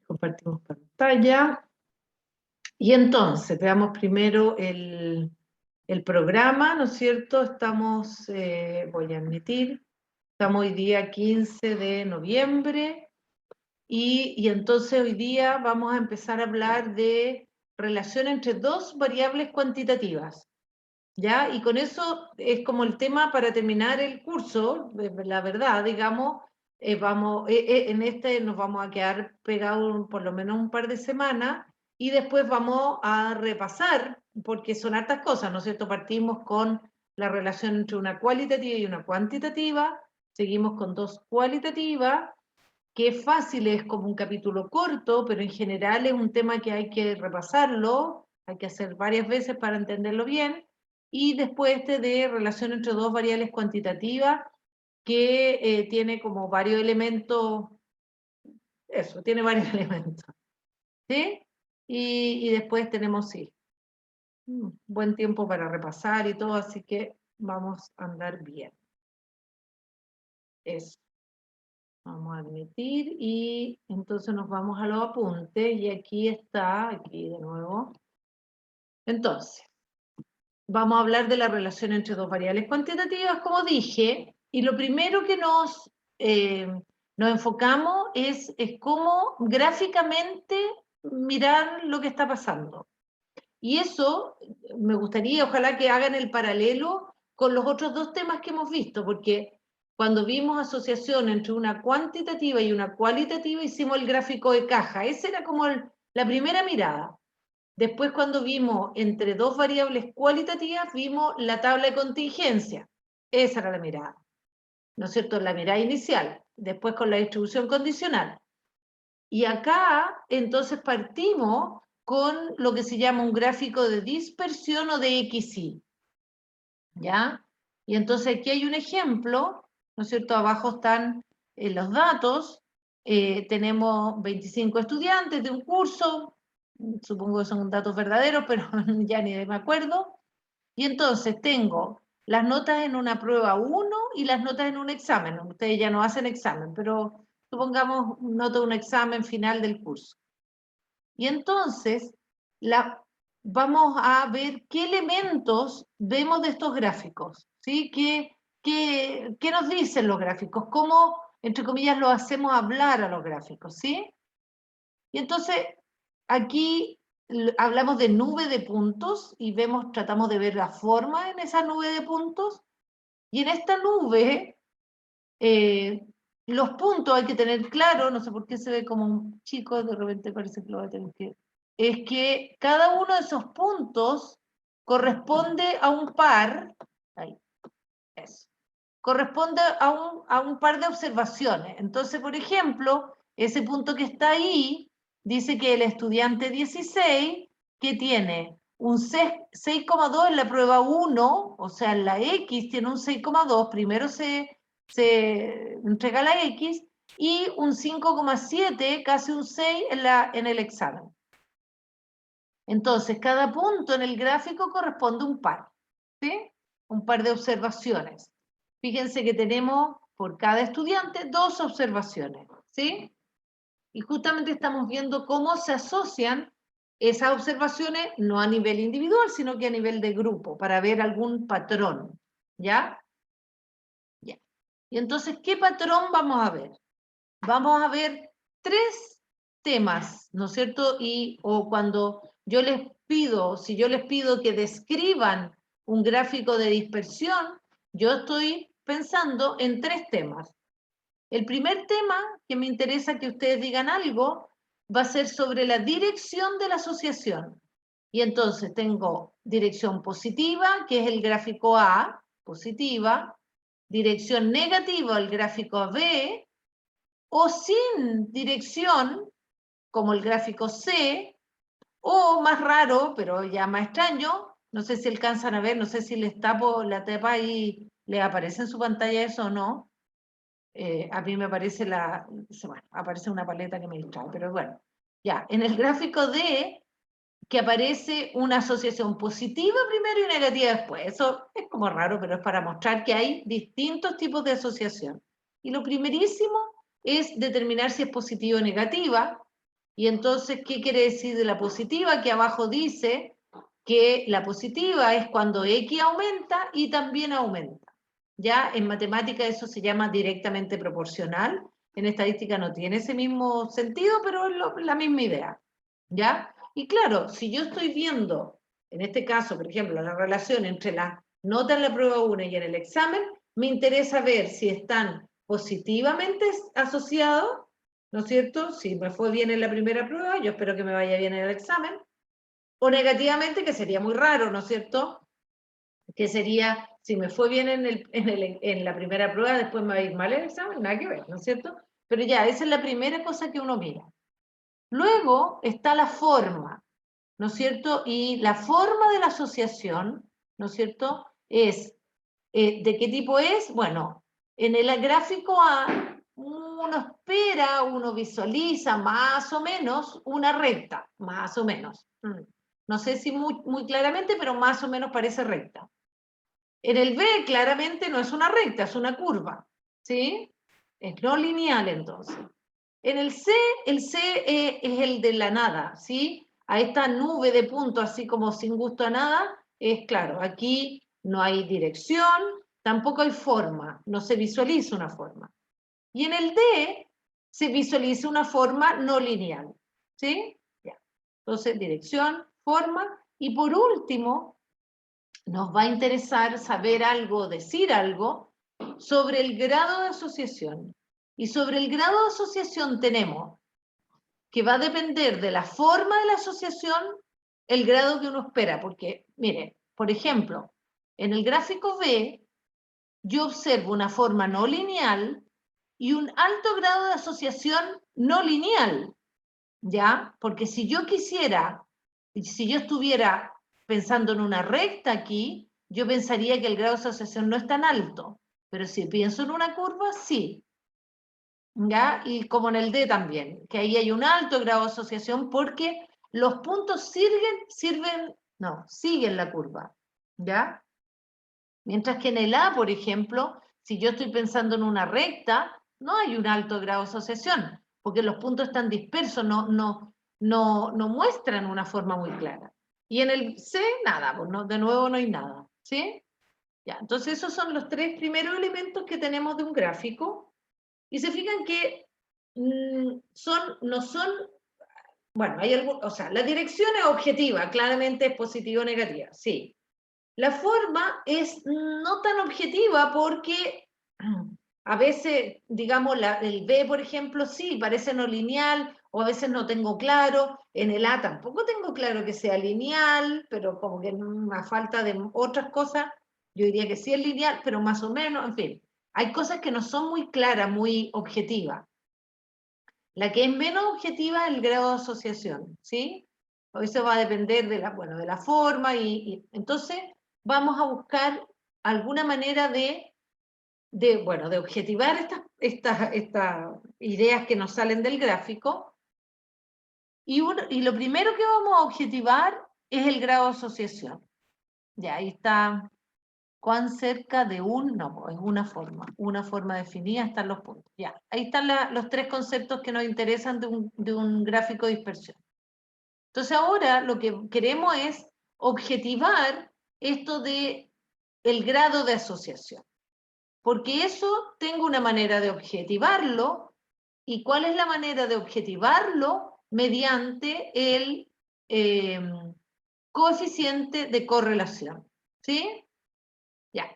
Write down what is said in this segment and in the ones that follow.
Compartimos pantalla. Y entonces, veamos primero el programa, ¿no es cierto? Estamos, voy a admitir, estamos hoy día 15 de noviembre y entonces hoy día vamos a empezar a hablar de relación entre dos variables cuantitativas, ¿ya? Y con eso es como el tema para terminar el curso, la verdad, digamos, en este nos vamos a quedar pegados por lo menos un par de semanas y después vamos a repasar, porque son hartas cosas, ¿no es cierto? Partimos con la relación entre una cualitativa y una cuantitativa, seguimos con dos cualitativas, que es fácil, es como un capítulo corto, pero en general es un tema que hay que repasarlo, hay que hacer varias veces para entenderlo bien, y después este de relación entre dos variables cuantitativas, que tiene como varios elementos, eso, tiene varios elementos, ¿sí? Y después tenemos, sí, buen tiempo para repasar y todo, así que vamos a andar bien. Eso. Vamos a admitir y entonces nos vamos a los apuntes y aquí está, aquí de nuevo. Entonces, vamos a hablar de la relación entre dos variables cuantitativas, como dije, y lo primero que nos enfocamos es cómo gráficamente mirar lo que está pasando. Y eso me gustaría, ojalá que hagan el paralelo con los otros dos temas que hemos visto, porque cuando vimos asociación entre una cuantitativa y una cualitativa, hicimos el gráfico de caja. Esa era como la primera mirada. Después, cuando vimos entre dos variables cualitativas, vimos la tabla de contingencia. Esa era la mirada, ¿no es cierto? La mirada inicial. Después con la distribución condicional. Y acá, entonces, partimos con lo que se llama un gráfico de dispersión o de XY. ¿Ya? Y entonces aquí hay un ejemplo, ¿no es cierto? Abajo están los datos. Tenemos 25 estudiantes de un curso, supongo que son datos verdaderos, pero ya ni me acuerdo. Y entonces tengo las notas en una prueba 1 y las notas en un examen. Ustedes ya no hacen examen, pero supongamos nota de un examen final del curso. Y entonces vamos a ver qué elementos vemos de estos gráficos, ¿sí? ¿Qué nos dicen los gráficos? ¿Cómo, entre comillas, lo hacemos hablar a los gráficos, ¿sí? Y entonces aquí hablamos de nube de puntos y tratamos de ver la forma en esa nube de puntos. Y en esta nube, los puntos hay que tener claro, no sé por qué se ve como un chico, de repente parece que lo va a tener que... Es que cada uno de esos puntos corresponde a un par, ahí, eso, corresponde a un par de observaciones. Entonces, por ejemplo, ese punto que está ahí dice que el estudiante 16, que tiene un 6,2 en la prueba 1, o sea, en la X tiene un 6,2, primero se entrega la X, y un 5,7, casi un 6 en el examen. Entonces, cada punto en el gráfico corresponde a un par, ¿sí? Un par de observaciones. Fíjense que tenemos por cada estudiante 2 observaciones, ¿sí? Y justamente estamos viendo cómo se asocian esas observaciones, no a nivel individual, sino que a nivel de grupo, para ver algún patrón, ¿ya? Ya. Y entonces, ¿qué patrón vamos a ver? Vamos a ver 3 temas, ¿no es cierto? O cuando yo les pido, si yo les pido que describan un gráfico de dispersión, yo estoy pensando en 3 temas. El primer tema, que me interesa que ustedes digan algo, va a ser sobre la dirección de la asociación. Y entonces tengo dirección positiva, que es el gráfico A, positiva, dirección negativa, el gráfico B, o sin dirección, como el gráfico C, o más raro, pero ya más extraño, no sé si alcanzan a ver, no sé si les tapo la tapa y les aparece en su pantalla eso o no. A mí me aparece bueno, aparece una paleta que me distrae, pero bueno, ya, en el gráfico D, que aparece una asociación positiva primero y negativa después. Eso es como raro, pero es para mostrar que hay distintos tipos de asociación. Y lo primerísimo es determinar si es positiva o negativa. Y entonces, ¿qué quiere decir de la positiva? Que abajo dice que la positiva es cuando X aumenta y también aumenta. Ya en matemática eso se llama directamente proporcional. En estadística no tiene ese mismo sentido, pero es la misma idea. ¿Ya? Y claro, si yo estoy viendo, en este caso, por ejemplo, la relación entre la nota en la prueba 1 y en el examen, me interesa ver si están positivamente asociados, ¿no es cierto? Si me fue bien en la primera prueba, yo espero que me vaya bien en el examen, o negativamente, que sería muy raro, ¿no es cierto? Que sería, si me fue bien en la primera prueba, después me va a ir mal el examen, nada que ver, ¿no es cierto? Pero ya, esa es la primera cosa que uno mira. Luego está la forma, ¿no es cierto? Y la forma de la asociación, ¿no es cierto? Es, ¿de qué tipo es? Bueno, en el gráfico A, uno espera, uno visualiza más o menos una recta, más o menos. No sé si muy claramente, pero más o menos parece recta. En el B claramente no es una recta, es una curva, ¿sí? Es no lineal entonces. En el C es el de la nada, ¿sí? A esta nube de puntos así como sin gusto a nada, es claro, aquí no hay dirección, tampoco hay forma, no se visualiza una forma. Y en el D se visualiza una forma no lineal, ¿sí? Ya. Entonces, dirección, forma, y por último, nos va a interesar saber algo, decir algo sobre el grado de asociación. Y sobre el grado de asociación tenemos que va a depender de la forma de la asociación el grado que uno espera. Porque, mire, por ejemplo, en el gráfico B, yo observo una forma no lineal y un alto grado de asociación no lineal, ¿ya? Porque si yo quisiera, si yo estuviera pensando en una recta aquí, yo pensaría que el grado de asociación no es tan alto, pero si pienso en una curva, sí. ¿Ya? Y como en el D también, que ahí hay un alto grado de asociación porque los puntos siguen la curva, ¿ya? Mientras que en el A, por ejemplo, si yo estoy pensando en una recta, no hay un alto grado de asociación, porque los puntos están dispersos, no muestran una forma muy clara. Y en el C, nada, pues no, de nuevo no hay nada, ¿sí? Ya, entonces esos son los tres primeros elementos que tenemos de un gráfico. Y se fijan que no son, bueno, hay algo, o sea, la dirección es objetiva, claramente es positiva o negativa, sí. La forma es no tan objetiva porque a veces, digamos, el B, por ejemplo, sí, parece no lineal, o a veces no tengo claro, en el A tampoco tengo claro que sea lineal, pero como que a falta de otras cosas, yo diría que sí es lineal, pero más o menos, en fin. Hay cosas que no son muy claras, muy objetivas. La que es menos objetiva es el grado de asociación, ¿sí? Eso va a depender de la forma y entonces vamos a buscar alguna manera de objetivar estas ideas que nos salen del gráfico y lo primero que vamos a objetivar es el grado de asociación. Ya, ahí está. ¿Cuán cerca de no, es una forma definida están los puntos. Ya, ahí están los tres conceptos que nos interesan de un gráfico de dispersión. Entonces ahora lo que queremos es objetivar esto de el grado de asociación. Porque eso tengo una manera de objetivarlo. ¿Y cuál es la manera de objetivarlo? Mediante el coeficiente de correlación. ¿Sí? Ya.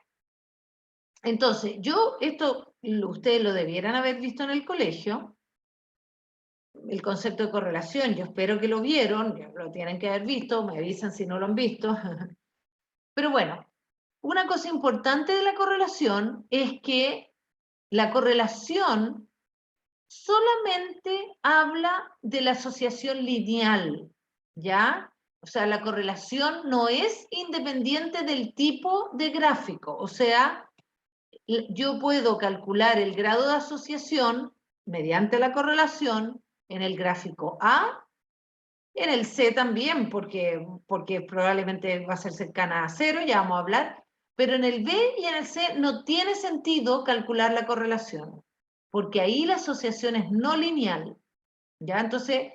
Entonces, esto ustedes lo debieran haber visto en el colegio, el concepto de correlación, yo espero que lo vieron, ya lo tienen que haber visto, me avisan si no lo han visto. Pero bueno, una cosa importante de la correlación es que la correlación solamente habla de la asociación lineal, ¿ya? O sea, la correlación no es independiente del tipo de gráfico, o sea, yo puedo calcular el grado de asociación mediante la correlación en el gráfico A, en el C también, porque probablemente va a ser cercana a 0, ya vamos a hablar, pero en el B y en el C no tiene sentido calcular la correlación, porque ahí la asociación es no lineal, ¿ya? Entonces,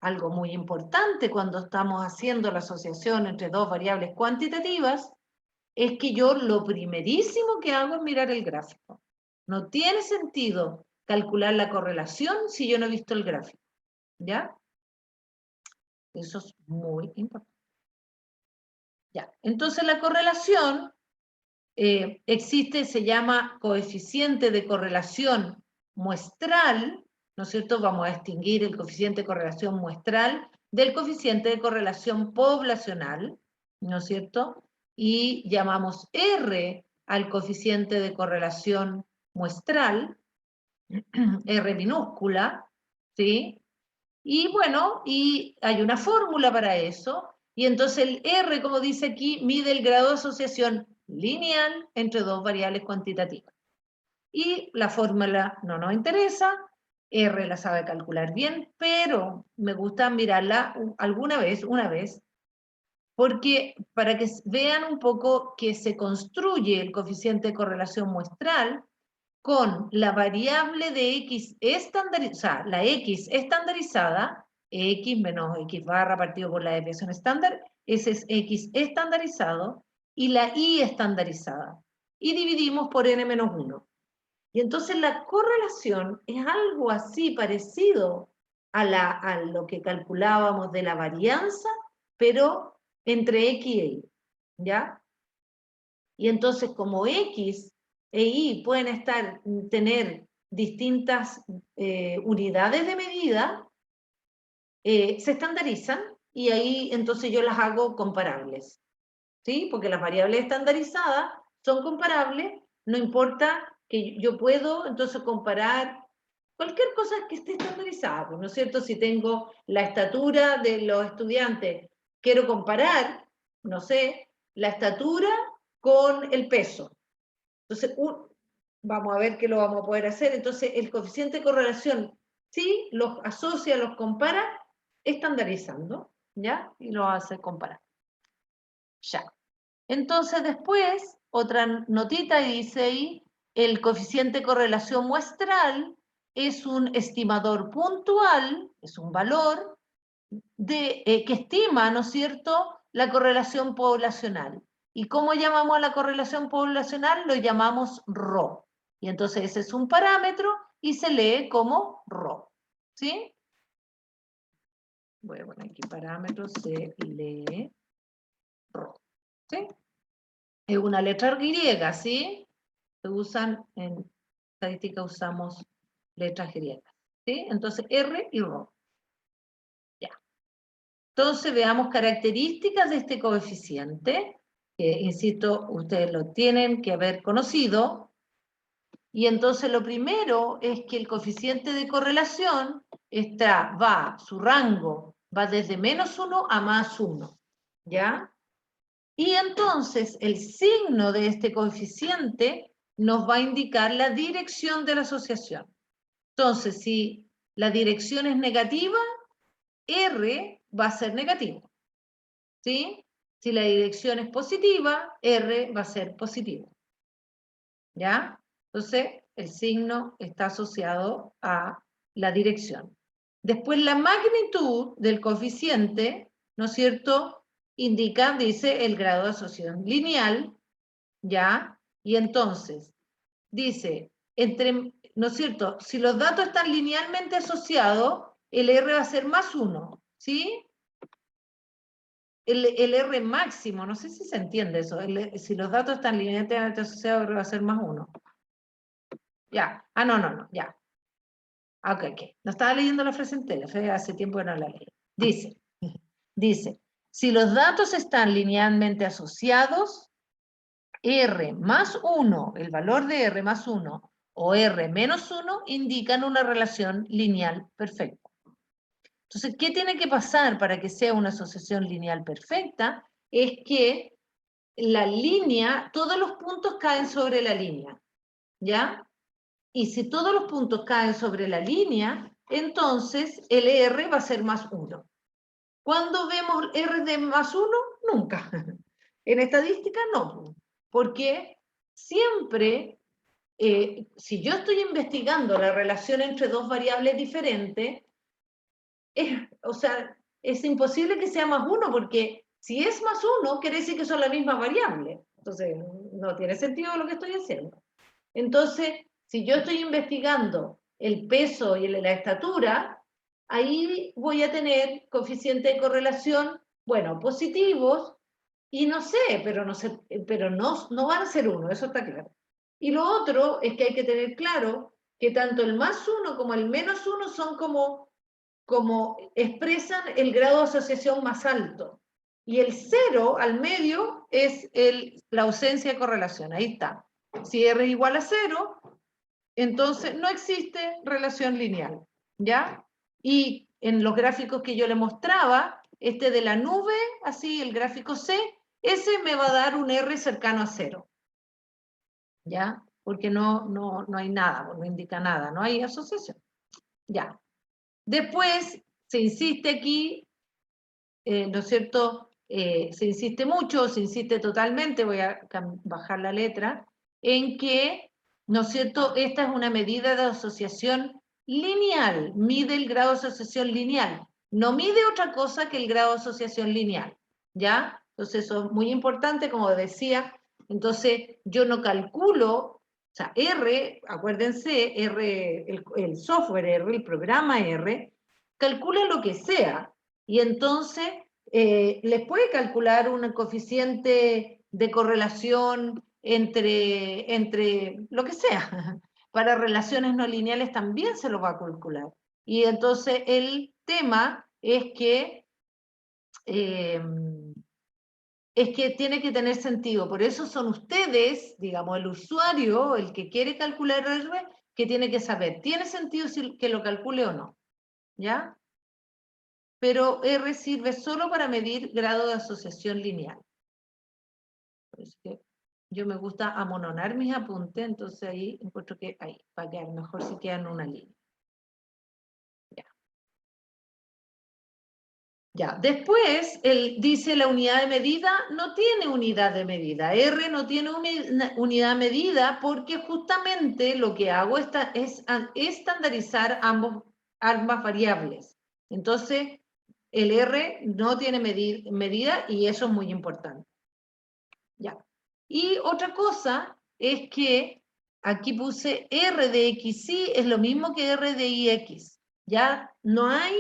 algo muy importante cuando estamos haciendo la asociación entre dos variables cuantitativas, es que yo lo primerísimo que hago es mirar el gráfico. No tiene sentido calcular la correlación si yo no he visto el gráfico, ¿ya? Eso es muy importante. Ya, entonces la correlación existe, se llama coeficiente de correlación muestral, ¿no es cierto? Vamos a distinguir el coeficiente de correlación muestral del coeficiente de correlación poblacional, ¿no es cierto? Y llamamos R al coeficiente de correlación muestral, R minúscula, ¿sí? Y bueno, y hay una fórmula para eso, y entonces el R, como dice aquí, mide el grado de asociación lineal entre dos variables cuantitativas. Y la fórmula no nos interesa, R la sabe calcular bien, pero me gusta mirarla alguna vez, una vez, porque para que vean un poco que se construye el coeficiente de correlación muestral con la variable de x estandarizada, la x estandarizada, x menos x barra partido por la desviación estándar, ese es x estandarizado, y la y estandarizada. Y dividimos por n menos 1. Y entonces la correlación es algo así parecido a lo que calculábamos de la varianza, pero entre x e y, ¿ya? Y entonces como x e y pueden tener distintas unidades de medida, se estandarizan y ahí entonces yo las hago comparables, ¿sí? Porque las variables estandarizadas son comparables, no importa que yo puedo entonces comparar cualquier cosa que esté estandarizada, ¿no es cierto? Si tengo la estatura de los estudiantes, quiero comparar, no sé, la estatura con el peso. Entonces, vamos a ver que lo vamos a poder hacer. Entonces, el coeficiente de correlación, sí, los asocia, los compara, estandarizando, ¿ya? Y lo hace comparar. Ya. Entonces, después, otra notita dice ahí, el coeficiente de correlación muestral es un estimador puntual, es un valor que estima, ¿no es cierto?, la correlación poblacional. ¿Y cómo llamamos a la correlación poblacional? Lo llamamos Rho. Y entonces ese es un parámetro y se lee como Rho. ¿Sí? Voy a poner aquí parámetro, se lee Rho. ¿Sí? Es una letra griega, ¿sí? Se usan, en estadística usamos letras griegas. ¿Sí? Entonces R y Rho. Ya. Entonces veamos características de este coeficiente, que insisto, ustedes lo tienen que haber conocido. Y entonces lo primero es que el coeficiente de correlación su rango va desde -1 a +1, ¿ya? Y entonces el signo de este coeficiente nos va a indicar la dirección de la asociación. Entonces, si la dirección es negativa, R va a ser negativo, ¿sí? Si la dirección es positiva, R va a ser positivo, ¿ya? Entonces, el signo está asociado a la dirección. Después, la magnitud del coeficiente, ¿no es cierto?, indica, dice, el grado de asociación lineal, ¿ya? Y entonces, dice, ¿no es cierto?, si los datos están linealmente asociados, el R va a ser +1, ¿sí? El R máximo, no sé si se entiende eso, si los datos están linealmente asociados, R va a ser +1. Ya, no, ya. Ok. No estaba leyendo la frase entera, hace tiempo que no la leí. Dice, si los datos están linealmente asociados, R más 1, el valor de R más 1, o R menos 1, indican una relación lineal perfecta. Entonces, ¿qué tiene que pasar para que sea una asociación lineal perfecta? Es que la línea, todos los puntos caen sobre la línea, ¿ya? Y si todos los puntos caen sobre la línea, entonces el R va a ser +1. ¿Cuándo vemos R de +1? Nunca. En estadística no, porque siempre, si yo estoy investigando la relación entre dos variables diferentes, o sea, es imposible que sea más 1, porque si es más 1, quiere decir que son la misma variable. Entonces, no tiene sentido lo que estoy haciendo. Entonces, si yo estoy investigando el peso y la estatura, ahí voy a tener coeficiente de correlación, bueno, positivos, y no sé, pero no van a ser 1, eso está claro. Y lo otro es que hay que tener claro que tanto el más 1 como el menos 1 son como expresan el grado de asociación más alto. Y el 0 al medio es la ausencia de correlación. Ahí está. Si R es igual a 0, entonces no existe relación lineal. ¿Ya? Y en los gráficos que yo le mostraba, este de la nube, así el gráfico C, ese me va a dar un R cercano a 0. ¿Ya? Porque no hay nada, no indica nada, no hay asociación. Ya. Después se insiste aquí, ¿no es cierto? Se insiste mucho, se insiste totalmente, voy a bajar la letra, en que, ¿no es cierto?, esta es una medida de asociación lineal, mide el grado de asociación lineal, no mide otra cosa que el grado de asociación lineal, ¿ya? Entonces eso es muy importante, como decía. Entonces yo no calculo, o sea, R, acuérdense, R, el software R, el programa R, calcula lo que sea, y entonces les puede calcular un coeficiente de correlación entre lo que sea. Para relaciones no lineales también se lo va a calcular. Y entonces el tema es que tiene que tener sentido. Por eso son ustedes, digamos, el usuario, el que quiere calcular R, que tiene que saber, ¿tiene sentido que lo calcule o no? ¿Ya? Pero R sirve solo para medir grado de asociación lineal. Por eso que yo me gusta amononar mis apuntes, entonces ahí encuentro que ahí va a quedar mejor si quedan en una línea. Ya. Después, él dice la unidad de medida no tiene unidad de medida. R no tiene unidad de medida porque justamente lo que hago es estandarizar ambas variables. Entonces, el R no tiene medida y eso es muy importante. Ya. Y otra cosa es que aquí puse R de XY es lo mismo que R de IX. Ya no hay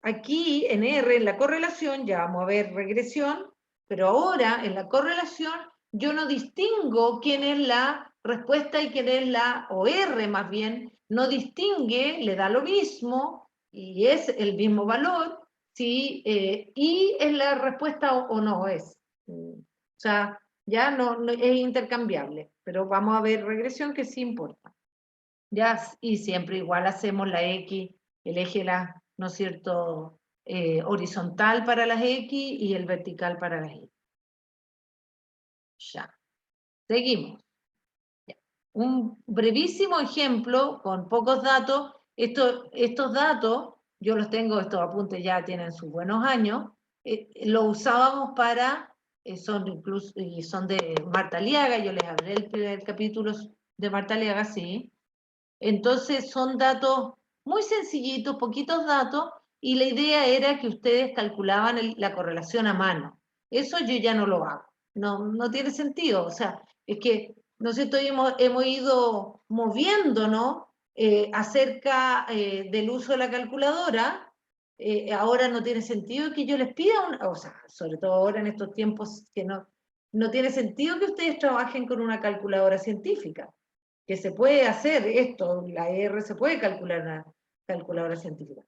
aquí en R, en la correlación, ya vamos a ver regresión, pero ahora en la correlación yo no distingo quién es la respuesta y quién es o R más bien, no distingue, le da lo mismo y es el mismo valor, si y es la respuesta o no es. O sea, ya no es intercambiable, pero vamos a ver regresión que sí importa. Ya, y siempre igual hacemos la X, el eje, ¿no es cierto?, horizontal para las X y el vertical para las Y. Ya. Seguimos. Ya. Un brevísimo ejemplo con pocos datos. Estos datos, yo los tengo, estos apuntes ya tienen sus buenos años, lo usábamos para, son de Marta Aliaga, yo les hablé el primer capítulo de Marta Aliaga, sí. Entonces son datos muy sencillitos, poquitos datos, y la idea era que ustedes calculaban la correlación a mano. Eso yo ya no lo hago. No tiene sentido. O sea, es que nosotros hemos ido moviéndonos acerca del uso de la calculadora. Ahora no tiene sentido que yo les pida, o sea, sobre todo ahora en estos tiempos que no tiene sentido que ustedes trabajen con una calculadora científica, que se puede hacer esto, la R se puede calcular en una calculadora científica.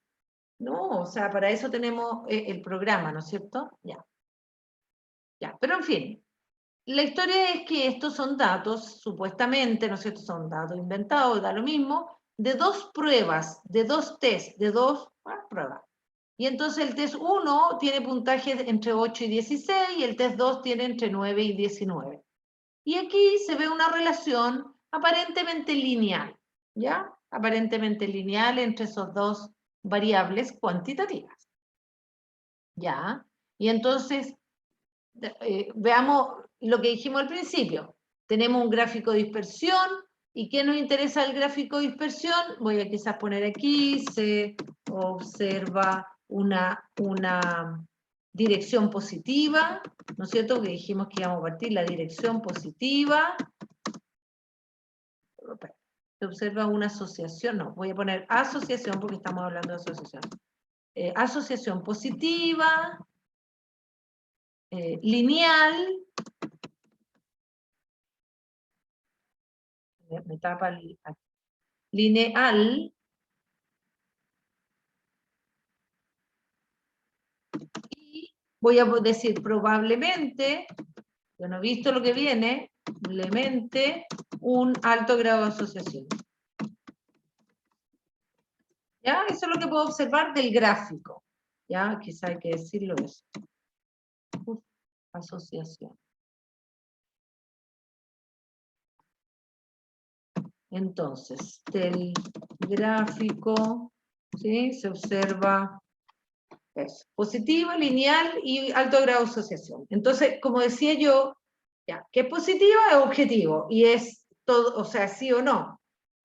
No, o sea, para eso tenemos el programa, ¿no es cierto? Ya. Ya, pero en fin, la historia es que estos son datos, supuestamente, ¿no es cierto? Son datos inventados, da lo mismo, de dos pruebas, de dos test, de dos pruebas. Y entonces el test 1 tiene puntaje entre 8 y 16 y el test 2 tiene entre 9 y 19. Y aquí se ve una relación aparentemente lineal, ¿ya? Aparentemente lineal entre esos dos variables cuantitativas, ¿ya? Y entonces, veamos lo que dijimos al principio. Tenemos un gráfico de dispersión, ¿y qué nos interesa el gráfico de dispersión? Voy a quizás poner aquí, observa una dirección positiva, ¿no es cierto? Que dijimos que íbamos a partir la dirección positiva. Se observa una asociación, no, voy a poner asociación porque estamos hablando de asociación. Asociación positiva, lineal, me tapa el, lineal, y voy a decir probablemente, yo no he visto lo que viene, probablemente un alto grado de asociación. ¿Ya? Eso es lo que puedo observar del gráfico. ¿Ya? Quizá hay que decirlo eso. Asociación. Entonces, del gráfico, ¿sí? Se observa eso, positiva, lineal y alto grado de asociación. Entonces, como decía yo, ya, que es positiva es objetivo y es todo, o sea, sí o no.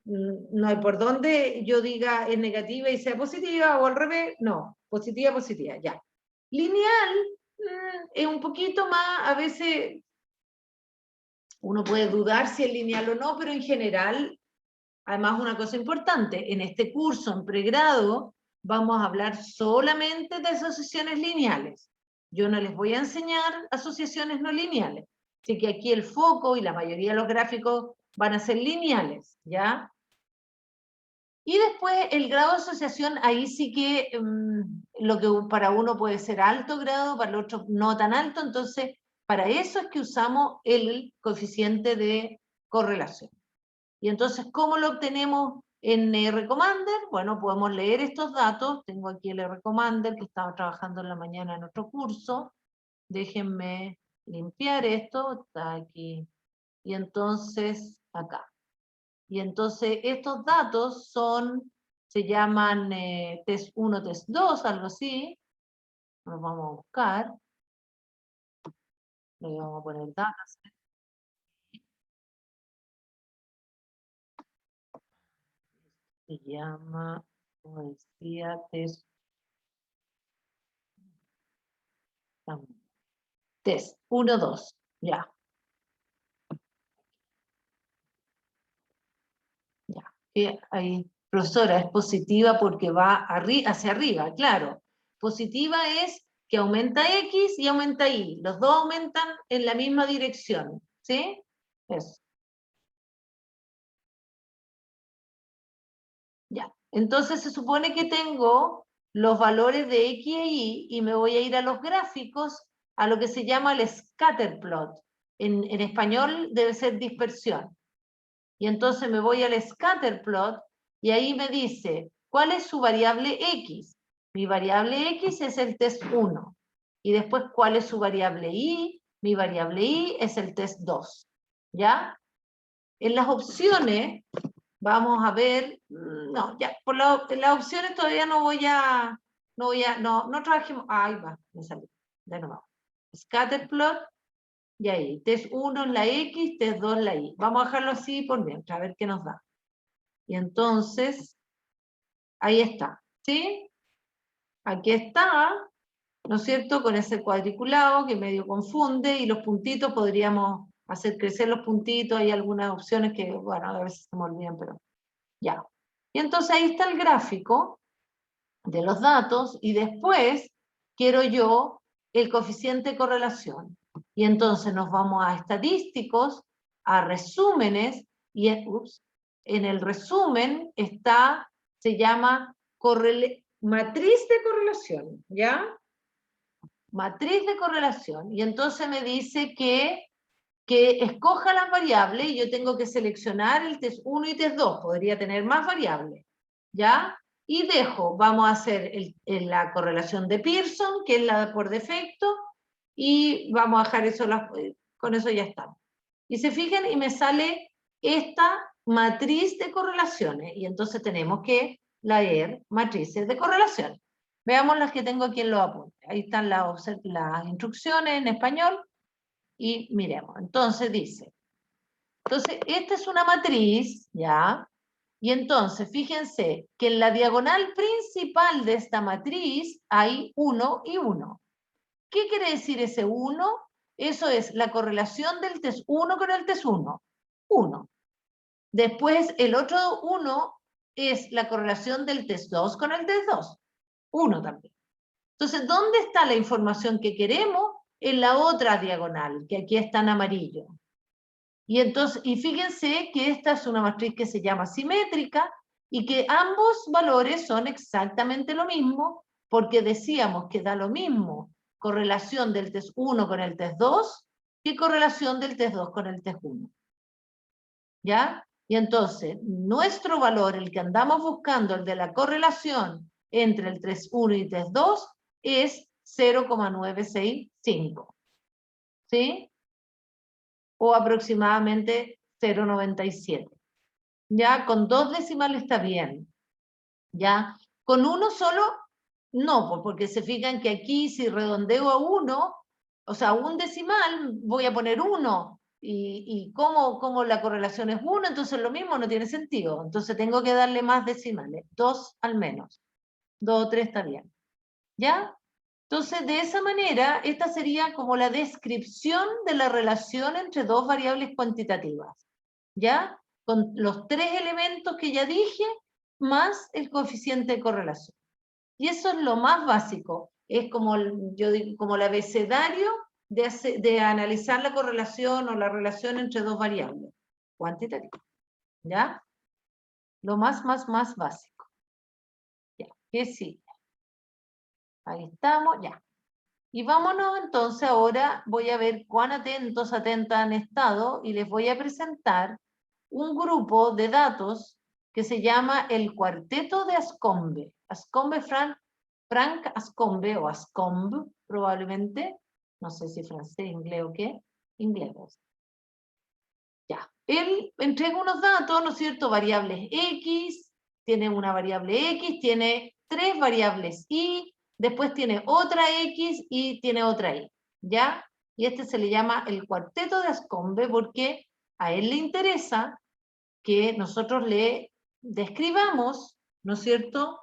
No hay por dónde yo diga es negativa y sea positiva o al revés, no, positiva, positiva, ya. Lineal es un poquito más, a veces uno puede dudar si es lineal o no, pero en general, además una cosa importante, en este curso en pregrado vamos a hablar solamente de asociaciones lineales. Yo no les voy a enseñar asociaciones no lineales. Así que aquí el foco y la mayoría de los gráficos van a ser lineales, ¿ya? Y después el grado de asociación, ahí sí que lo que para uno puede ser alto grado, para el otro no tan alto, entonces para eso es que usamos el coeficiente de correlación. Y entonces, ¿cómo lo obtenemos en Recomander? Bueno, podemos leer estos datos, tengo aquí el Recomander que estaba trabajando en la mañana en otro curso, déjenme limpiar esto, está aquí, y entonces acá. Y entonces estos datos se llaman test 1, test 2, algo así. Los vamos a buscar. Le vamos a poner datos. Se llama, como decía, test 1, 2. Ya. Ya. Y ahí, profesora, es positiva porque va hacia arriba, claro. Positiva es que aumenta X y aumenta Y. Los dos aumentan en la misma dirección. ¿Sí? Eso. Ya. Entonces se supone que tengo los valores de X e Y me voy a ir a los gráficos, a lo que se llama el scatter plot. En español debe ser dispersión. Y entonces me voy al scatter plot y ahí me dice, ¿cuál es su variable X? Mi variable X es el test 1. Y después, ¿cuál es su variable Y? Mi variable Y es el test 2. ¿Ya? En las opciones, vamos a ver, no, ya, por las opciones todavía no trabajemos, ahí va, me salió, de nuevo. Scatter plot, y ahí, test 1 en la X, test 2 en la Y. Vamos a dejarlo así por mientras, a ver qué nos da. Y entonces, ahí está, ¿sí? Aquí está, ¿no es cierto? Con ese cuadriculado que medio confunde, y los puntitos podríamos hacer crecer los puntitos, hay algunas opciones que, bueno, a veces se me olvidan, pero ya. Y entonces ahí está el gráfico de los datos, y después quiero yo el coeficiente de correlación. Y entonces nos vamos a estadísticos, a resúmenes, y en el resumen está, se llama matriz de correlación, ¿ya? Matriz de correlación. Y entonces me dice que escoja las variables y yo tengo que seleccionar el test 1 y test 2, podría tener más variables, ¿ya? Y vamos a hacer la correlación de Pearson, que es la por defecto, y vamos a dejar eso, con eso ya está. Y se fijan y me sale esta matriz de correlaciones, y entonces tenemos que leer matrices de correlación. Veamos las que tengo aquí en los apuntes. Ahí están las instrucciones en español, y miremos. Entonces dice, entonces esta es una matriz, ¿ya? Y entonces, fíjense que en la diagonal principal de esta matriz hay 1 y 1. ¿Qué quiere decir ese 1? Eso es la correlación del test 1 con el test 1. 1. Después, el otro 1 es la correlación del test 2 con el test 2. 1 también. Entonces, ¿dónde está la información que queremos? En la otra diagonal, que aquí está en amarillo. Y entonces, y fíjense que esta es una matriz que se llama simétrica y que ambos valores son exactamente lo mismo, porque decíamos que da lo mismo correlación del test 1 con el test 2 que correlación del test 2 con el test 1. ¿Ya? Y entonces, nuestro valor, el que andamos buscando, el de la correlación entre el test 1 y test 2, es 0,965. ¿Sí? O aproximadamente 0,97. Ya, con 2 decimales está bien. Ya, con 1 solo, no, porque se fijan que aquí si redondeo a 1, o sea, un decimal, voy a poner 1. Y como la correlación es 1, entonces lo mismo no tiene sentido. Entonces tengo que darle más decimales, 2 al menos. 2 o 3 está bien. ¿Ya? Entonces, de esa manera, esta sería como la descripción de la relación entre dos variables cuantitativas, ¿ya? Con los 3 elementos que ya dije, más el coeficiente de correlación. Y eso es lo más básico, es como, yo digo, como el abecedario de analizar la correlación o la relación entre dos variables cuantitativas, ¿ya? Lo más básico. Ya, ¿qué sigue? Ahí estamos, ya. Y vámonos entonces ahora, voy a ver cuán atentas han estado y les voy a presentar un grupo de datos que se llama el Cuarteto de Ascombe. Ascombe, Frank Ascombe o Ascombe probablemente, no sé si francés, inglés o qué, inglés. Ya, él entrega unos datos, ¿no es cierto? Variables X, tiene una variable X, tiene 3 variables Y, después tiene otra X y tiene otra Y, ¿ya? Y este se le llama el cuarteto de Ascombe porque a él le interesa que nosotros le describamos, ¿no es cierto?,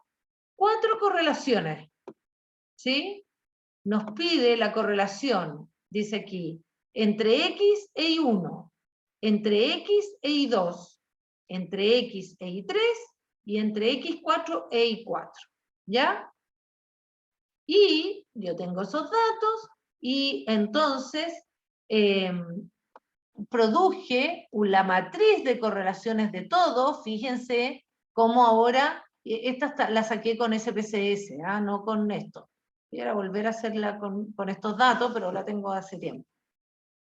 4 correlaciones, ¿sí? Nos pide la correlación, dice aquí, entre X e Y1, entre X e Y2, entre X e Y3 y entre X4 e Y4, ¿ya? Y yo tengo esos datos y entonces produje la matriz de correlaciones de todo, fíjense cómo ahora, esta la saqué con SPSS, no con esto. Voy a volver a hacerla con estos datos, pero la tengo hace tiempo.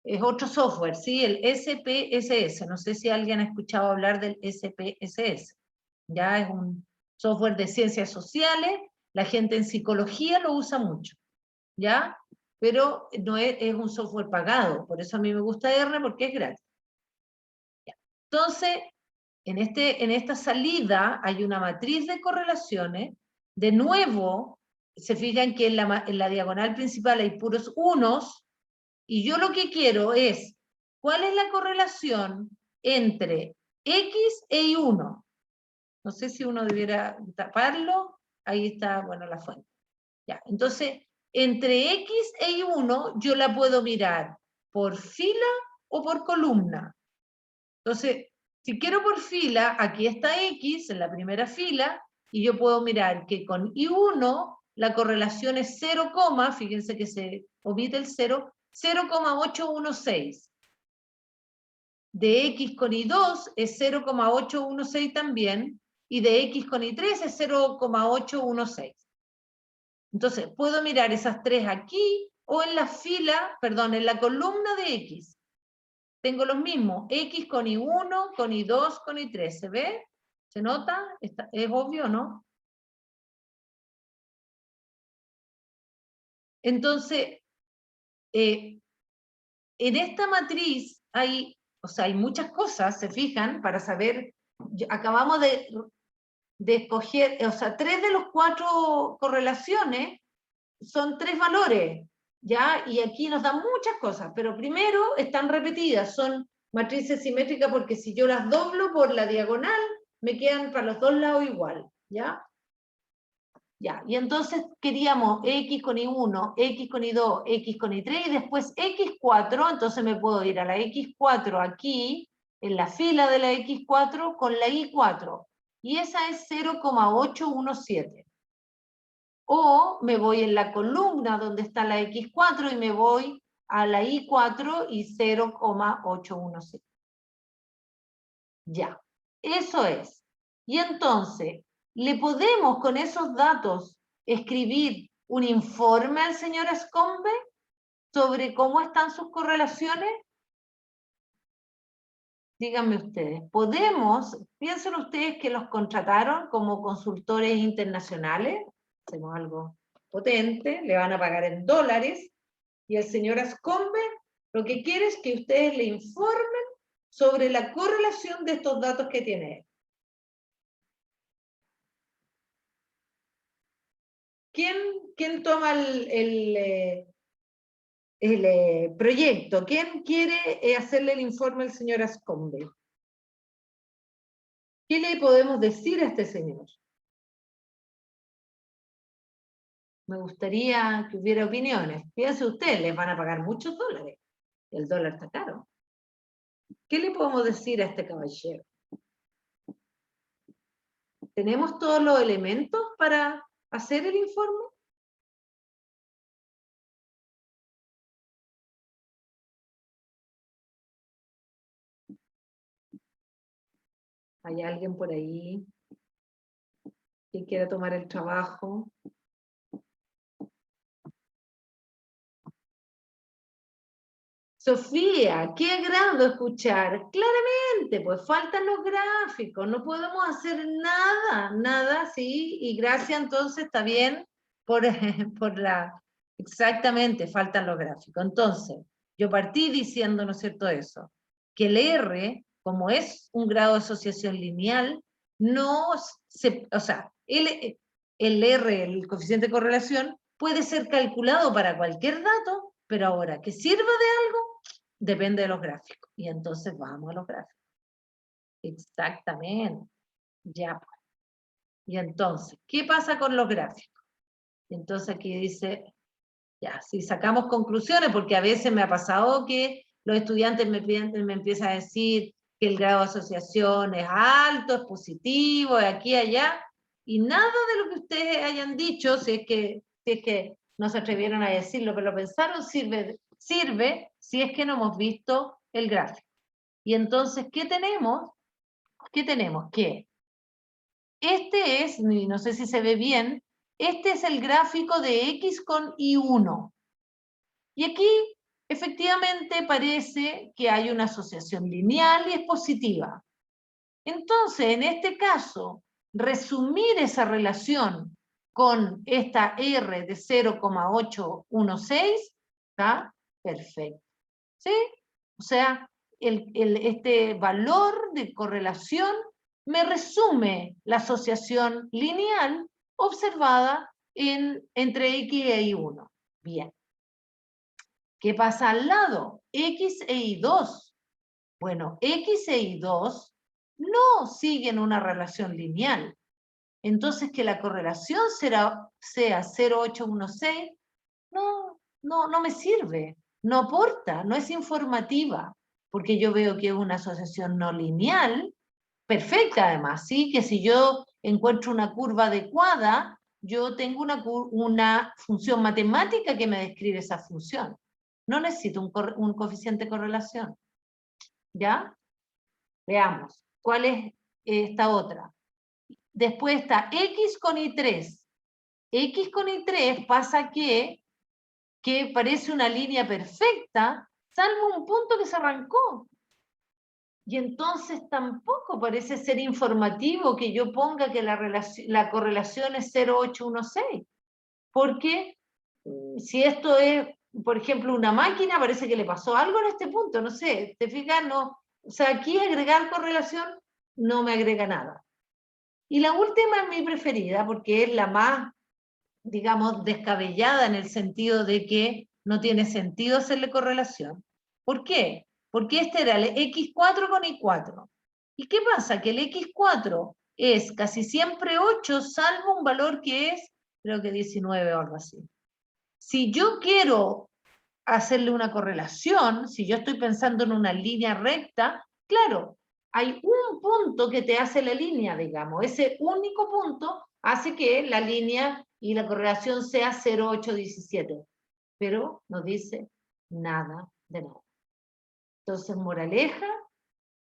Es otro software, ¿sí? El SPSS. No sé si alguien ha escuchado hablar del SPSS. Ya es un software de ciencias sociales, la gente en psicología lo usa mucho, ¿ya? Pero no es un software pagado, por eso a mí me gusta R porque es gratis. Ya. Entonces, en esta salida hay una matriz de correlaciones, de nuevo, se fijan que en la diagonal principal hay puros unos, y yo lo que quiero es, ¿cuál es la correlación entre X e Y1? No sé si uno debiera taparlo, ahí está, bueno, la fuente. Ya, entonces, entre X e Y1 yo la puedo mirar por fila o por columna. Entonces, si quiero por fila, aquí está X en la primera fila, y yo puedo mirar que con Y1 la correlación es 0, fíjense que se omite el 0, 0,816. De X con Y2 es 0,816 también, y de X con Y3 es 0,816. Entonces, puedo mirar esas 3 aquí, o en la fila, perdón, en la columna de X. Tengo los mismos, X con Y1, con Y2, con Y3. ¿Se ve? ¿Se nota? ¿Es obvio, no? Entonces, en esta matriz hay muchas cosas, se fijan, para saber, acabamos de escoger, 3 de los 4 correlaciones son 3 valores, ¿ya? Y aquí nos dan muchas cosas, pero primero están repetidas, son matrices simétricas porque si yo las doblo por la diagonal, me quedan para los dos lados igual, ¿ya? Ya, y entonces queríamos X con Y1, X con Y2, X con Y3 y después X4, entonces me puedo ir a la X4 aquí, en la fila de la X4 con la Y4, y esa es 0,817. O me voy en la columna donde está la X4 y me voy a la Y4 y 0,817. Ya, eso es. Y entonces, ¿le podemos con esos datos escribir un informe al señor Ascombe sobre cómo están sus correlaciones? Díganme ustedes, ¿podemos? Piensen ustedes que los contrataron como consultores internacionales, hacemos algo potente, le van a pagar en dólares, y el señor Ascombe lo que quiere es que ustedes le informen sobre la correlación de estos datos que tiene él. ¿Quién toma el proyecto? ¿Quién quiere hacerle el informe al señor Ascombe? ¿Qué le podemos decir a este señor? Me gustaría que hubiera opiniones. Fíjense ustedes, les van a pagar muchos dólares. El dólar está caro. ¿Qué le podemos decir a este caballero? ¿Tenemos todos los elementos para hacer el informe? ¿Hay alguien por ahí que quiera tomar el trabajo? Sofía, qué agrado escuchar. Claramente, pues faltan los gráficos, no podemos hacer nada, sí, y gracias entonces está bien por, por la... Exactamente, faltan los gráficos. Entonces, yo partí diciendo, ¿no es cierto eso? Que el R, como es un grado de asociación lineal, no se... O sea, el R, el coeficiente de correlación, puede ser calculado para cualquier dato, pero ahora, que sirva de algo, depende de los gráficos. Y entonces vamos a los gráficos. Exactamente. Ya. Y entonces, ¿qué pasa con los gráficos? Entonces aquí dice, ya, si sacamos conclusiones, porque a veces me ha pasado que los estudiantes me empiezan a decir que el grado de asociación es alto, es positivo, es aquí, allá, y nada de lo que ustedes hayan dicho, si es que no se atrevieron a decirlo, pero lo pensaron, sirve si es que no hemos visto el gráfico. Y entonces, ¿qué tenemos? ¿Qué tenemos? Que este es, no sé si se ve bien, este es el gráfico de X con Y1. Y aquí, efectivamente, parece que hay una asociación lineal y es positiva. Entonces, en este caso, resumir esa relación con esta R de 0,816, ¿está? Perfecto. ¿Sí? O sea, este valor de correlación me resume la asociación lineal observada entre X e Y1. Bien. ¿Qué pasa al lado? X e Y2. Bueno, X e Y2 no siguen una relación lineal. Entonces, que la correlación sea 0,816, no me sirve, no aporta, no es informativa, porque yo veo que es una asociación no lineal, perfecta además, ¿sí? Que si yo encuentro una curva adecuada, yo tengo una función matemática que me describe esa función. No necesito un coeficiente de correlación. ¿Ya? Veamos. ¿Cuál es esta otra? Después está X con Y3. X con Y3 pasa que parece una línea perfecta, salvo un punto que se arrancó. Y entonces tampoco parece ser informativo que yo ponga que la correlación es 0,816. Porque si esto es, por ejemplo, una máquina, parece que le pasó algo en este punto, no sé, ¿te fijas? No, o sea, aquí agregar correlación no me agrega nada. Y la última es mi preferida, porque es la más, digamos, descabellada en el sentido de que no tiene sentido hacerle correlación. ¿Por qué? Porque este era el X4 con Y4. ¿Y qué pasa? Que el X4 es casi siempre 8, salvo un valor que es, creo que 19 o algo así. Si yo quiero hacerle una correlación, si yo estoy pensando en una línea recta, claro, hay un punto que te hace la línea, digamos. Ese único punto hace que la línea y la correlación sea 0, 8, 17. Pero no dice nada de nada. Entonces, moraleja,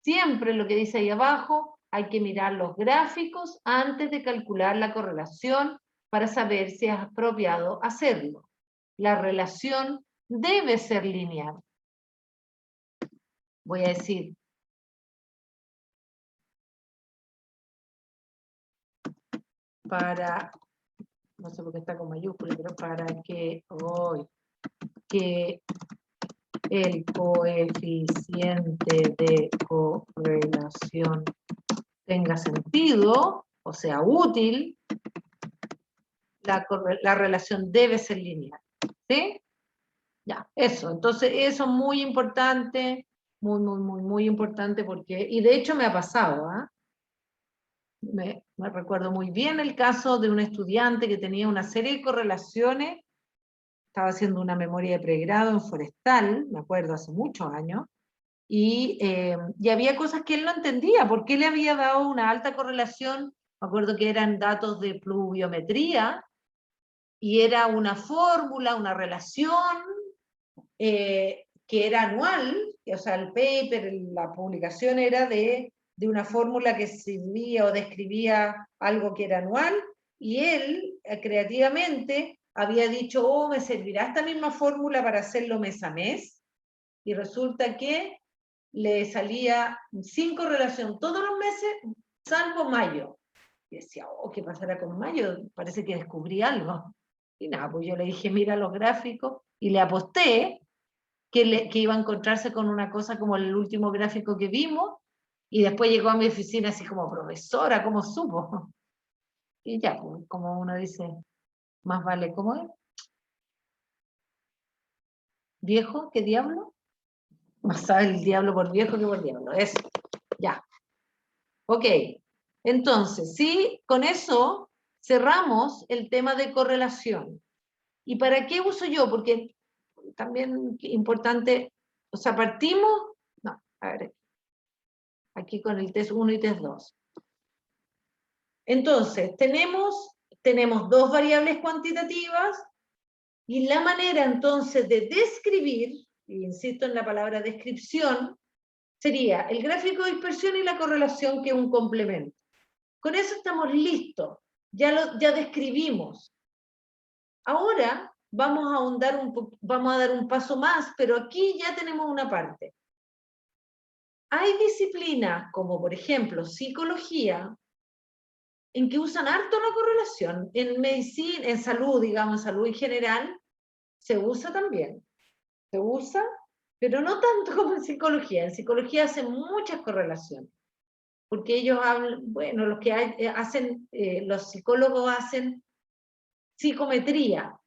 siempre lo que dice ahí abajo, hay que mirar los gráficos antes de calcular la correlación para saber si es apropiado hacerlo. La relación debe ser lineal. Voy a decir, para, no sé por qué está con mayúscula, pero para que hoy, que el coeficiente de correlación tenga sentido, o sea, útil, la relación debe ser lineal. ¿Sí? Ya, eso. Entonces, eso es muy importante, muy importante porque, y de hecho me ha pasado, ¿ah? Me recuerdo muy bien el caso de un estudiante que tenía una serie de correlaciones, estaba haciendo una memoria de pregrado en forestal, me acuerdo, hace muchos años, y había cosas que él no entendía, por qué le había dado una alta correlación, me acuerdo que eran datos de pluviometría, y era una fórmula, una relación, que era anual, o sea, el paper, la publicación era de una fórmula que servía o describía algo que era anual, y él, creativamente, había dicho, oh, me servirá esta misma fórmula para hacerlo mes a mes, y resulta que le salía sin correlación todos los meses, salvo mayo. Y decía, oh, ¿qué pasará con mayo? Parece que descubrí algo. Y nada, pues yo le dije, mira los gráficos, y le aposté que iba a encontrarse con una cosa como el último gráfico que vimos, y después llegó a mi oficina así como, profesora, ¿cómo supo? Y ya, pues, como uno dice, más vale, ¿cómo es? ¿Viejo? ¿Qué diablo? Más sabe el diablo por viejo que por diablo, eso, ya. Ok, entonces, sí, con eso cerramos el tema de correlación. ¿Y para qué uso yo? Porque también importante, o sea, partimos, no, a ver, aquí con el test 1 y test 2. Entonces, tenemos dos variables cuantitativas, y la manera entonces de describir, y insisto en la palabra descripción, sería el gráfico de dispersión y la correlación, que es un complemento. Con eso estamos listos, ya describimos. Ahora vamos a dar un paso más, pero aquí ya tenemos una parte. Hay disciplinas como, por ejemplo, psicología, en que usan harto la correlación. En medicina, en salud, digamos, en salud en general, se usa también. Se usa, pero no tanto como en psicología. En psicología hacen muchas correlaciones, porque ellos hablan, bueno, los psicólogos hacen psicometría,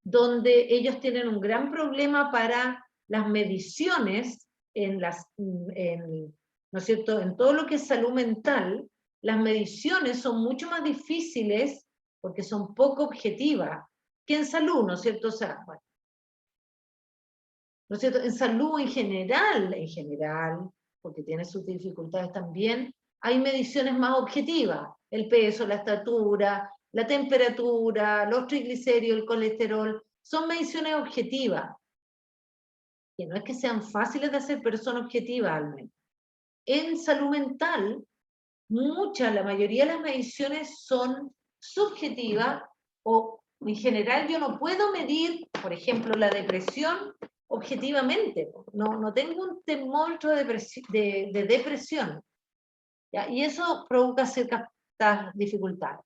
donde ellos tienen un gran problema para las mediciones ¿no es cierto?, en todo lo que es salud mental. Las mediciones son mucho más difíciles porque son poco objetivas que en salud, ¿no es cierto? O sea, bueno, ¿no es cierto? En salud en general, porque tiene sus dificultades también, hay mediciones más objetivas: el peso, la estatura, la temperatura, los triglicéridos, el colesterol, son mediciones objetivas, que no es que sean fáciles de hacer, pero son objetivas al menos. En salud mental, la mayoría de las mediciones son subjetivas, o en general yo no puedo medir, por ejemplo, la depresión objetivamente. No tengo un termómetro de depresión. ¿Ya? Y eso provoca ciertas dificultades.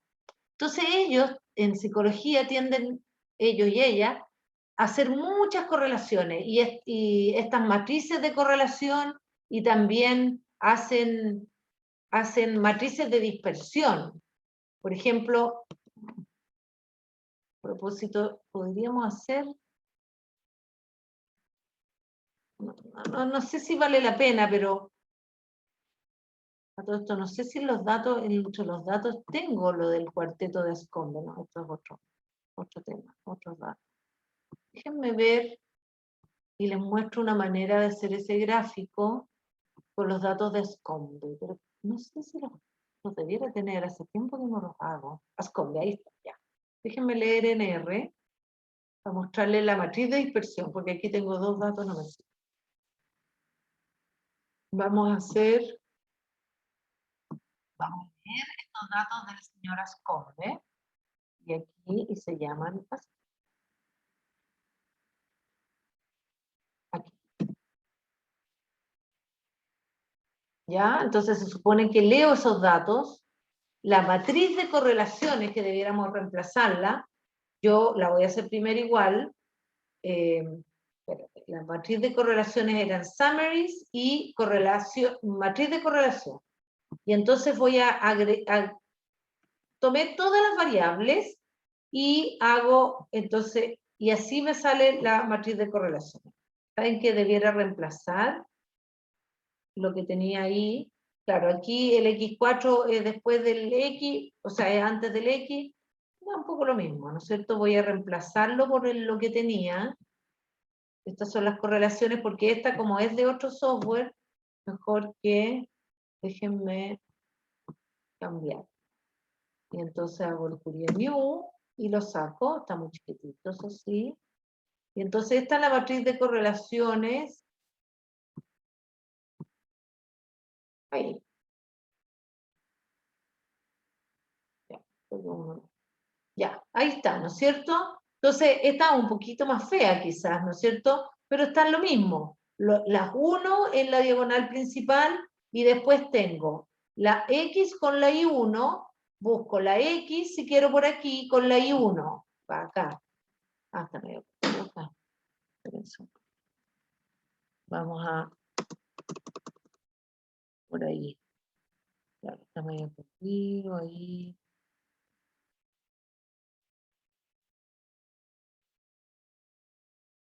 Entonces ellos en psicología tienden, ellos y ellas, a hacer muchas correlaciones, y estas matrices de correlación, y también hacen matrices de dispersión. Por ejemplo, a propósito, podríamos hacer, no sé si vale la pena, pero A todo esto, no sé si los datos, entre los datos tengo lo del cuarteto de Ascombe, ¿no? Esto es otro tema, otros datos. Déjenme ver y les muestro una manera de hacer ese gráfico con los datos de Ascombe, pero no sé si los debiera tener, hace tiempo que no los hago. Ascombe, ahí está, ya. Déjenme leer en R para mostrarles la matriz de dispersión, porque aquí tengo dos datos, no me sé. Vamos a ver estos datos del señor Ascombe, y aquí y se llaman aquí. ¿Ya? Entonces se supone que leo esos datos, la matriz de correlaciones que debiéramos reemplazarla, yo la voy a hacer primero igual, la matriz de correlaciones eran summaries y correlación, matriz de correlación. Y entonces voy a agregar, tomé todas las variables y hago, entonces, y así me sale la matriz de correlación. ¿Saben que debiera reemplazar lo que tenía ahí? Claro, aquí el X4 es después del X, o sea, es antes del X, es un poco lo mismo, ¿no es cierto? Voy a reemplazarlo por lo que tenía. Estas son las correlaciones, porque esta, como es de otro software, mejor que, déjenme cambiar. Y entonces hago el Fourier New y lo saco, está muy chiquitito, eso sí. Y entonces esta es la matriz de correlaciones. Ahí. Ya, ya, ahí está, ¿no es cierto? Entonces, esta un poquito más fea quizás, ¿no es cierto? Pero está lo mismo. Las 1 en la diagonal principal y después tengo la X con la Y1, busco la X si quiero por aquí con la Y1. Va acá. Hasta medio acá. Vamos a por ahí. Claro, está medio perdido ahí.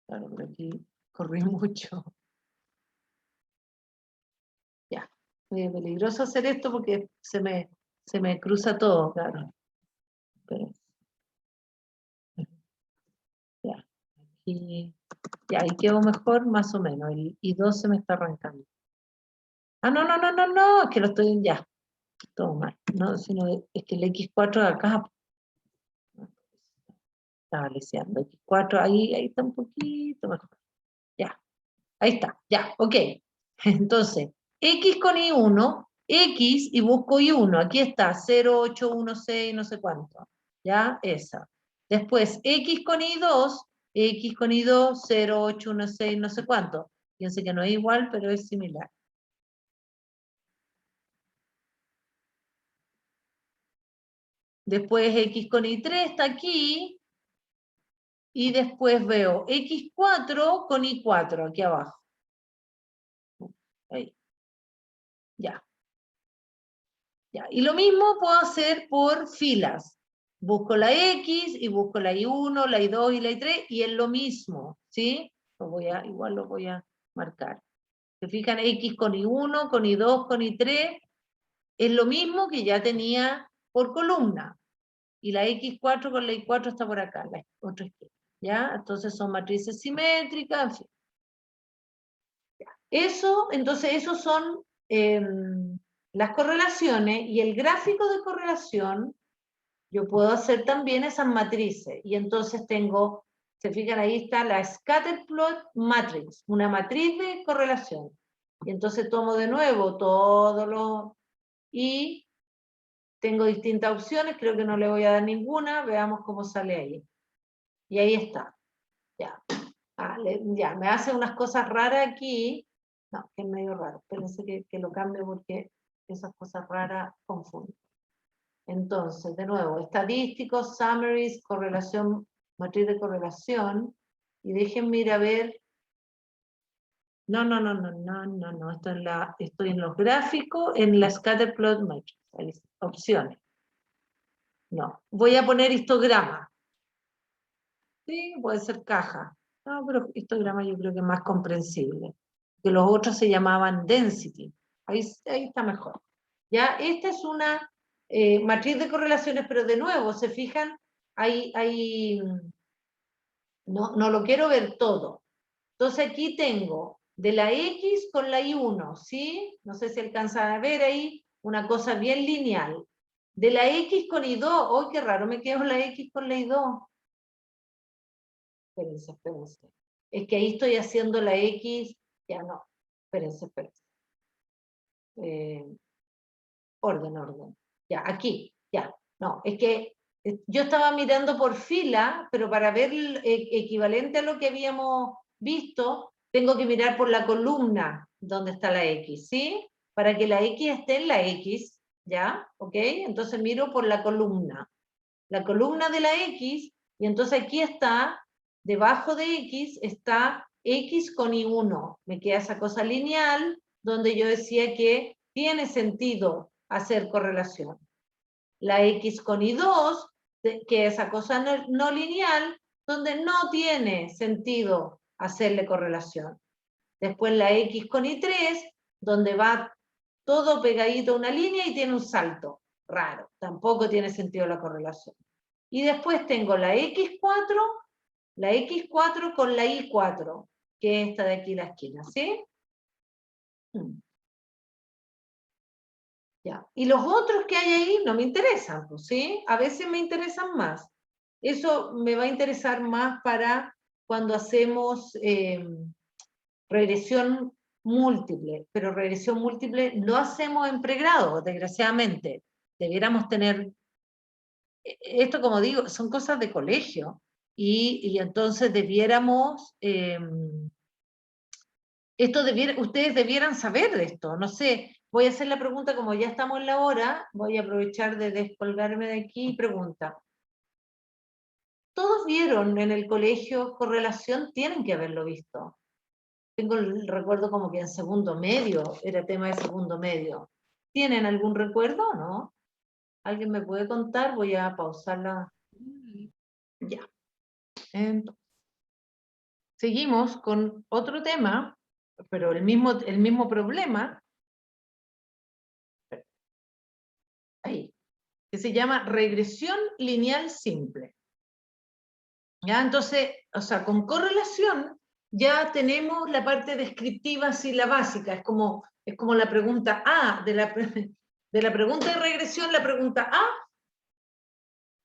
Claro, por aquí corrí mucho. Ya, es peligroso hacer esto porque se me cruza todo, claro. Pero, ya, aquí, ya, ahí quedó mejor, más o menos. El I2 se me está arrancando. Ah, no, no, no, no, no, es que lo estoy ya. Todo mal. No, sino es que el X4 de acá estaba leseando. X4, ahí está un poquito mejor. Ya, ahí está, ya, ok. Entonces, X con I1, X y busco I1, aquí está, 0816, no sé cuánto, ¿ya? Esa. Después, X con I2, 0816, no sé cuánto. Fíjense que no es igual, pero es similar. Después X con I3 está aquí, y después veo X4 con I4, aquí abajo. Ahí. Ya. Ya. Y lo mismo puedo hacer por filas. Busco la X y busco la I1, la I2 y la I3 y es lo mismo, ¿sí? Igual lo voy a marcar. ¿Se fijan? X con I1, con I2, con I3 es lo mismo que ya tenía por columna. Y la X4 con la I4 está por acá, la otra izquierda. ¿Ya? Entonces son matrices simétricas, en fin. Eso, entonces, esos son las correlaciones y el gráfico de correlación, yo puedo hacer también esas matrices. Y entonces tengo, se fijan, ahí está la Scatterplot Matrix, una matriz de correlación. Y entonces tomo de nuevo todos los, y tengo distintas opciones, creo que no le voy a dar ninguna, veamos cómo sale ahí. Y ahí está. Ya. Ya, me hace unas cosas raras aquí. No, que es medio raro. Espérense que lo cambie porque esas cosas raras confunden. Entonces, de nuevo, estadísticos, summaries, correlación, matriz de correlación. Y déjenme ir a ver. No, no, no, no, no, no, no. Estoy en los gráficos, en la scatterplot matrix. Ahí, opciones. No. Voy a poner histograma. Sí, puede ser caja. No, pero histograma yo creo que es más comprensible. Que los otros se llamaban density. Ahí está mejor. ¿Ya? Esta es una matriz de correlaciones, pero de nuevo, se fijan, no lo quiero ver todo. Entonces aquí tengo de la X con la Y1, ¿sí? No sé si alcanzan a ver ahí, una cosa bien lineal. De la X con Y2, ¡oh, qué raro! Me quedo la X con la Y2. Espérense, espérense. Es que ahí estoy haciendo la X, ya no. Espérense, espérense. Orden. Ya, aquí, ya. No, es que yo estaba mirando por fila, pero para ver el equivalente a lo que habíamos visto, tengo que mirar por la columna donde está la X, ¿sí? Para que la X esté en la X, ¿ya? ¿Ok? Entonces miro por la columna de la X, y entonces aquí está, debajo de X, está X con Y1. Me queda esa cosa lineal, donde yo decía que tiene sentido hacer correlación. La X con Y2, que es esa cosa no lineal, donde no tiene sentido hacerle correlación. Después la X con Y3, donde va todo pegadito a una línea y tiene un salto raro. Tampoco tiene sentido la correlación. Y después tengo la X4 con la Y4, que es esta de aquí la esquina, ¿sí? Ya. Y los otros que hay ahí no me interesan, pues, ¿sí? A veces me interesan más. Eso me va a interesar más para cuando hacemos regresión múltiple, pero regresión múltiple lo hacemos en pregrado, desgraciadamente. Debiéramos tener, esto como digo, son cosas de colegio, y entonces debiéramos, ustedes debieran saber de esto, no sé, voy a hacer la pregunta, como ya estamos en la hora, voy a aprovechar de descolgarme de aquí y pregunta. ¿Todos vieron en el colegio correlación? Tienen que haberlo visto. Tengo el recuerdo como que en segundo medio, era tema de segundo medio. ¿Tienen algún recuerdo o no? ¿Alguien me puede contar? Voy a pausarla. Ya. Entonces, seguimos con otro tema, pero el mismo problema, ahí, que se llama regresión lineal simple. ¿Ya? Entonces, o sea, con correlación ya tenemos la parte descriptiva, sí, la básica, es como la pregunta A, de la pregunta de regresión, la pregunta A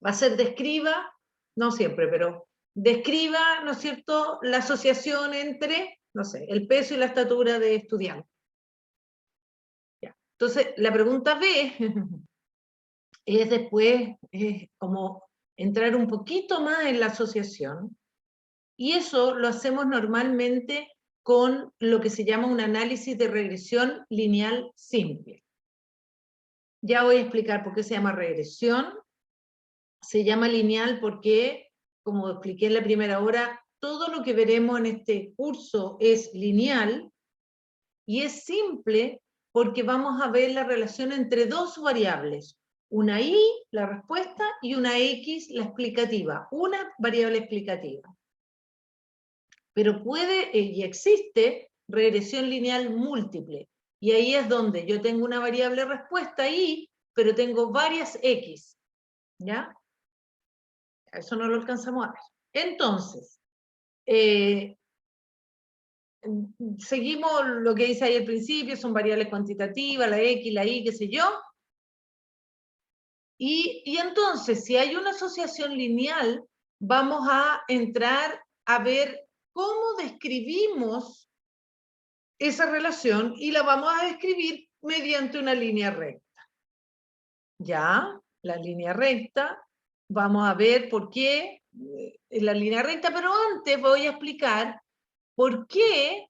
va a ser describa, no siempre, pero describa, ¿no es cierto?, la asociación entre, no sé, el peso y la estatura de estudiante. Ya. Entonces, la pregunta B es después como entrar un poquito más en la asociación, y eso lo hacemos normalmente con lo que se llama un análisis de regresión lineal simple. Ya voy a explicar por qué se llama regresión. Se llama lineal porque, como expliqué en la primera hora, todo lo que veremos en este curso es lineal, y es simple porque vamos a ver la relación entre dos variables, una y, la respuesta, y una x, la explicativa, una variable explicativa. Pero puede y existe regresión lineal múltiple, y ahí es donde yo tengo una variable respuesta y, pero tengo varias x, ¿ya? Eso no lo alcanzamos a ver. Entonces, seguimos lo que dice ahí al principio, son variables cuantitativas, la x, la y, qué sé yo. Y entonces, si hay una asociación lineal, vamos a entrar a ver cómo describimos esa relación, y la vamos a describir mediante una línea recta. Ya, la línea recta, vamos a ver por qué la línea recta, pero antes voy a explicar por qué,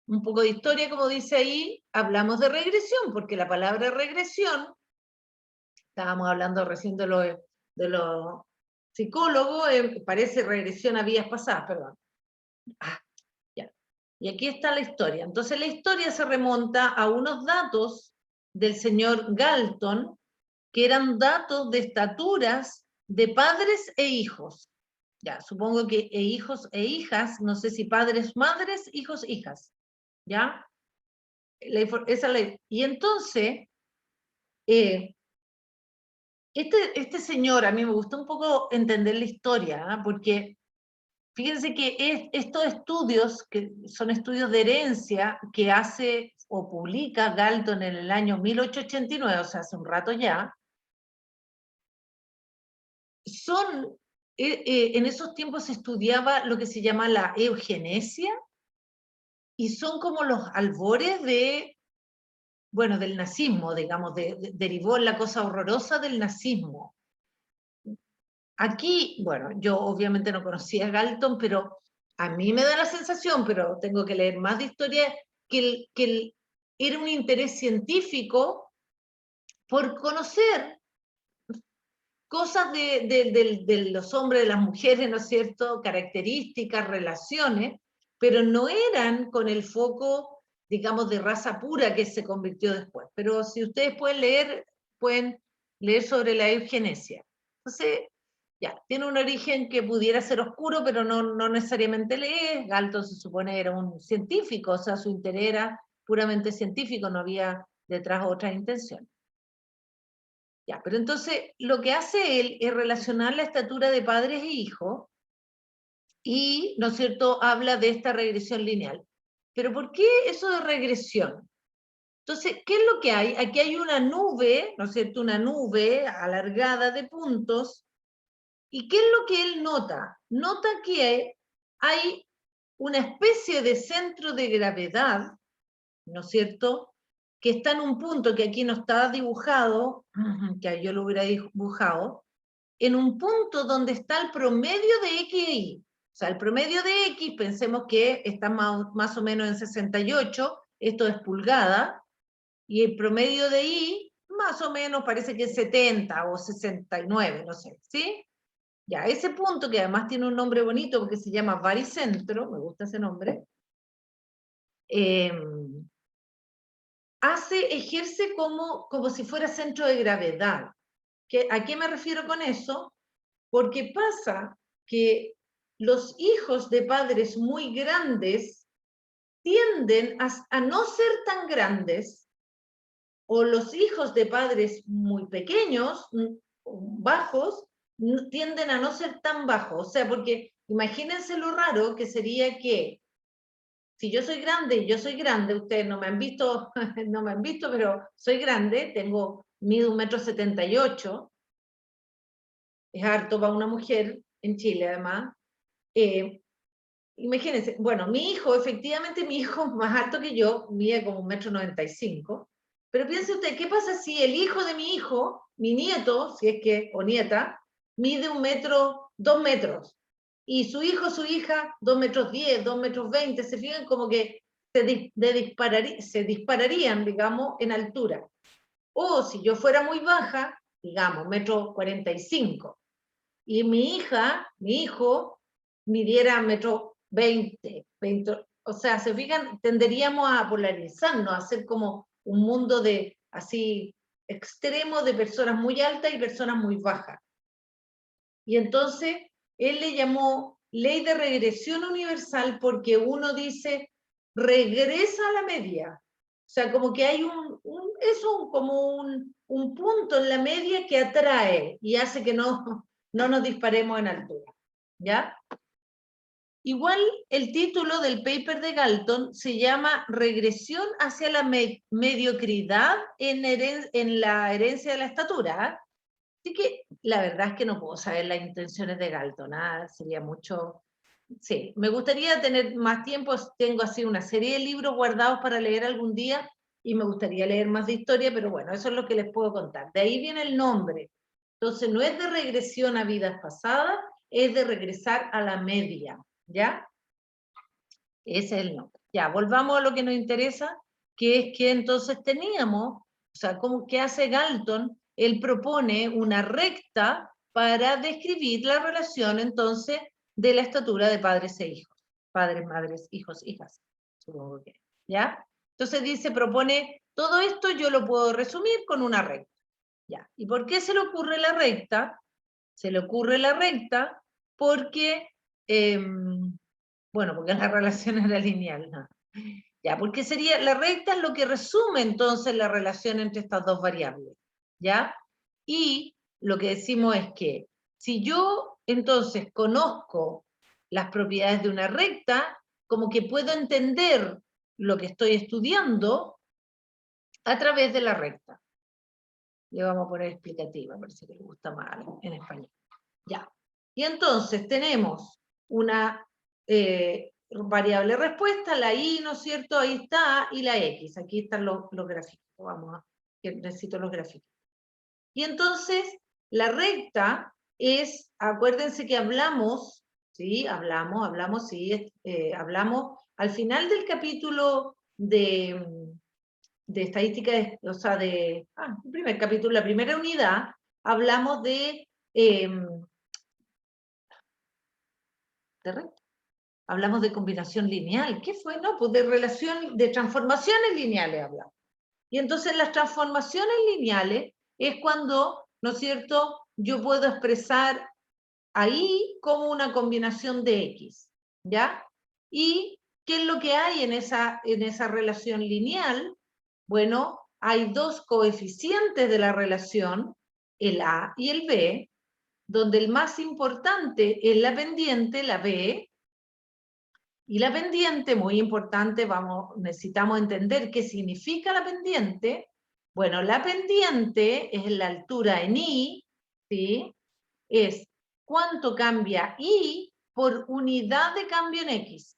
un poco de historia, como dice ahí, hablamos de regresión, porque la palabra regresión, estábamos hablando recién de los psicólogos, parece regresión a vidas pasadas, perdón. Ya. Y aquí está la historia. Entonces la historia se remonta a unos datos del señor Galton, que eran datos de estaturas de padres e hijos. Ya, supongo que hijos e hijas, no sé si padres, madres, hijos, hijas. ¿Ya? Esa ley. Y entonces, Este señor, a mí me gustó un poco entender la historia, ¿eh? Porque fíjense que estos estudios, que son estudios de herencia, que hace o publica Galton en el año 1889, o sea, hace un rato ya, son, en esos tiempos se estudiaba lo que se llama la eugenesia, y son como los albores de, bueno, del nazismo, digamos, derivó en la cosa horrorosa del nazismo. Aquí, bueno, yo obviamente no conocía a Galton, pero a mí me da la sensación, pero tengo que leer más de historia, que era un interés científico por conocer cosas de los hombres, de las mujeres, ¿no es cierto? Características, relaciones, pero no eran con el foco, digamos, de raza pura que se convirtió después. Pero si ustedes pueden leer sobre la eugenesia. Entonces, ya, tiene un origen que pudiera ser oscuro, pero no necesariamente lee. Galton se supone era un científico, o sea, su interés era puramente científico, no había detrás otras intenciones. Ya, pero entonces lo que hace él es relacionar la estatura de padres e hijos y, ¿no es cierto?, habla de esta regresión lineal. Pero ¿por qué eso de regresión? Entonces, ¿qué es lo que hay? Aquí hay una nube, ¿no es cierto?, una nube alargada de puntos. ¿Y qué es lo que él nota? Nota que hay una especie de centro de gravedad, ¿no es cierto?, que está en un punto que aquí no está dibujado, que yo lo hubiera dibujado, en un punto donde está el promedio de X e Y. O sea, el promedio de X, pensemos que está más o menos en 68, esto es pulgada, y el promedio de Y, más o menos parece que es 70 o 69, no sé, ¿sí? Ya, ese punto, que además tiene un nombre bonito porque se llama baricentro, me gusta ese nombre, ejerce como si fuera centro de gravedad. ¿A qué me refiero con eso? Porque pasa que los hijos de padres muy grandes tienden a no ser tan grandes, o los hijos de padres muy pequeños, bajos, tienden a no ser tan bajos. O sea, porque imagínense lo raro que sería que si yo soy grande, ustedes no me han visto, no me han visto, pero soy grande, mido 1,78 m, es harto para una mujer, en Chile además. Imagínense, bueno, efectivamente mi hijo más alto que yo, mide como 1,95 m, pero piense usted, ¿qué pasa si el hijo de mi hijo, mi nieto, si es que, o nieta, mide 1 metro, 2 metros, y su hijo, su hija, 2,10 m, 2,20 m, se fijan como que se dispararían, digamos, en altura. O si yo fuera muy baja, digamos, 1,45 m, y mi hijo, midiera 1,20 m, o sea, se fijan, tenderíamos a polarizarnos, a hacer como un mundo de, así, extremo de personas muy altas y personas muy bajas. Y entonces, él le llamó ley de regresión universal porque uno dice, regresa a la media. O sea, como que hay como un punto en la media que atrae y hace que no nos disparemos en altura. ¿Ya? Igual el título del paper de Galton se llama Regresión hacia la mediocridad en la herencia de la estatura. Así que la verdad es que no puedo saber las intenciones de Galton, sería mucho. Sí, me gustaría tener más tiempo, tengo así una serie de libros guardados para leer algún día y me gustaría leer más de historia, pero bueno, eso es lo que les puedo contar. De ahí viene el nombre. Entonces no es de regresión a vidas pasadas, es de regresar a la media, ¿ya? Ese es el nombre. Ya, volvamos a lo que nos interesa, que es que entonces teníamos, o sea, ¿qué hace Galton? Él propone una recta para describir la relación entonces de la estatura de padres e hijos. Padres, madres, hijos, hijas, supongo que, ¿ya? Entonces propone, todo esto yo lo puedo resumir con una recta. ¿Ya? ¿Y por qué se le ocurre la recta? Se le ocurre la recta porque, bueno, porque la relación era lineal, ¿no? Ya, porque la recta es lo que resume entonces la relación entre estas dos variables. ¿ya? Y lo que decimos es que si yo entonces conozco las propiedades de una recta, como que puedo entender lo que estoy estudiando a través de la recta. Le vamos a poner explicativa, parece que le gusta más en español. Ya. Y entonces tenemos una variable respuesta, la y, ¿no es cierto? Ahí está, y la x. Aquí están los gráficos. Vamos a, que necesito los gráficos. Y entonces, la recta es, acuérdense que hablamos, ¿sí? Hablamos al final del capítulo de estadística, o sea, el primer capítulo, la primera unidad, hablamos de recta. Hablamos de combinación lineal. ¿Qué fue? No, pues de relación, de transformaciones lineales hablamos. Y entonces las transformaciones lineales es cuando, ¿no es cierto?, yo puedo expresar ahí como una combinación de X, ¿ya? ¿Y qué es lo que hay en esa relación lineal? Bueno, hay dos coeficientes de la relación, el A y el B, donde el más importante es la pendiente, la B, y la pendiente, muy importante, necesitamos entender qué significa la pendiente. Bueno, la pendiente es la altura en Y, ¿sí? Es cuánto cambia Y por unidad de cambio en X.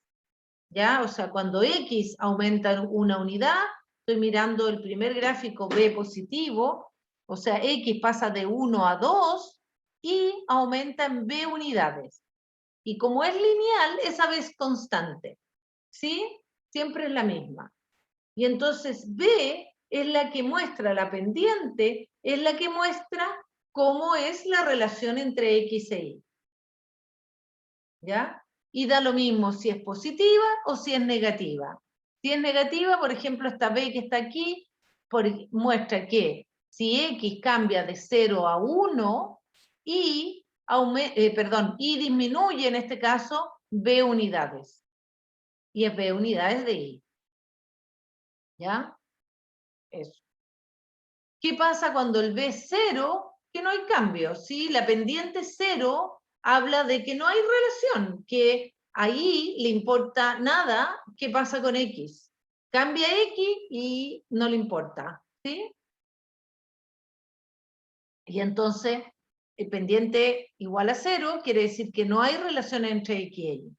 ¿Ya? O sea, cuando X aumenta una unidad, estoy mirando el primer gráfico B positivo, o sea, X pasa de 1 a 2 y aumenta en B unidades. Y como es lineal, esa B es constante. ¿Sí? Siempre es la misma. Y entonces B es la que muestra la pendiente, es la que muestra cómo es la relación entre X e Y. ¿Ya? Y da lo mismo si es positiva o si es negativa. Si es negativa, por ejemplo, esta B que está aquí, muestra que si X cambia de 0 a 1, y disminuye en este caso B unidades. Y es B unidades de Y. ¿Ya? Eso. ¿Qué pasa cuando el B es 0? Que no hay cambio, ¿sí? La pendiente 0 habla de que no hay relación, que ahí le importa nada qué pasa con X. Cambia X y no le importa, ¿sí? Y entonces, el pendiente igual a 0 quiere decir que no hay relación entre X y Y.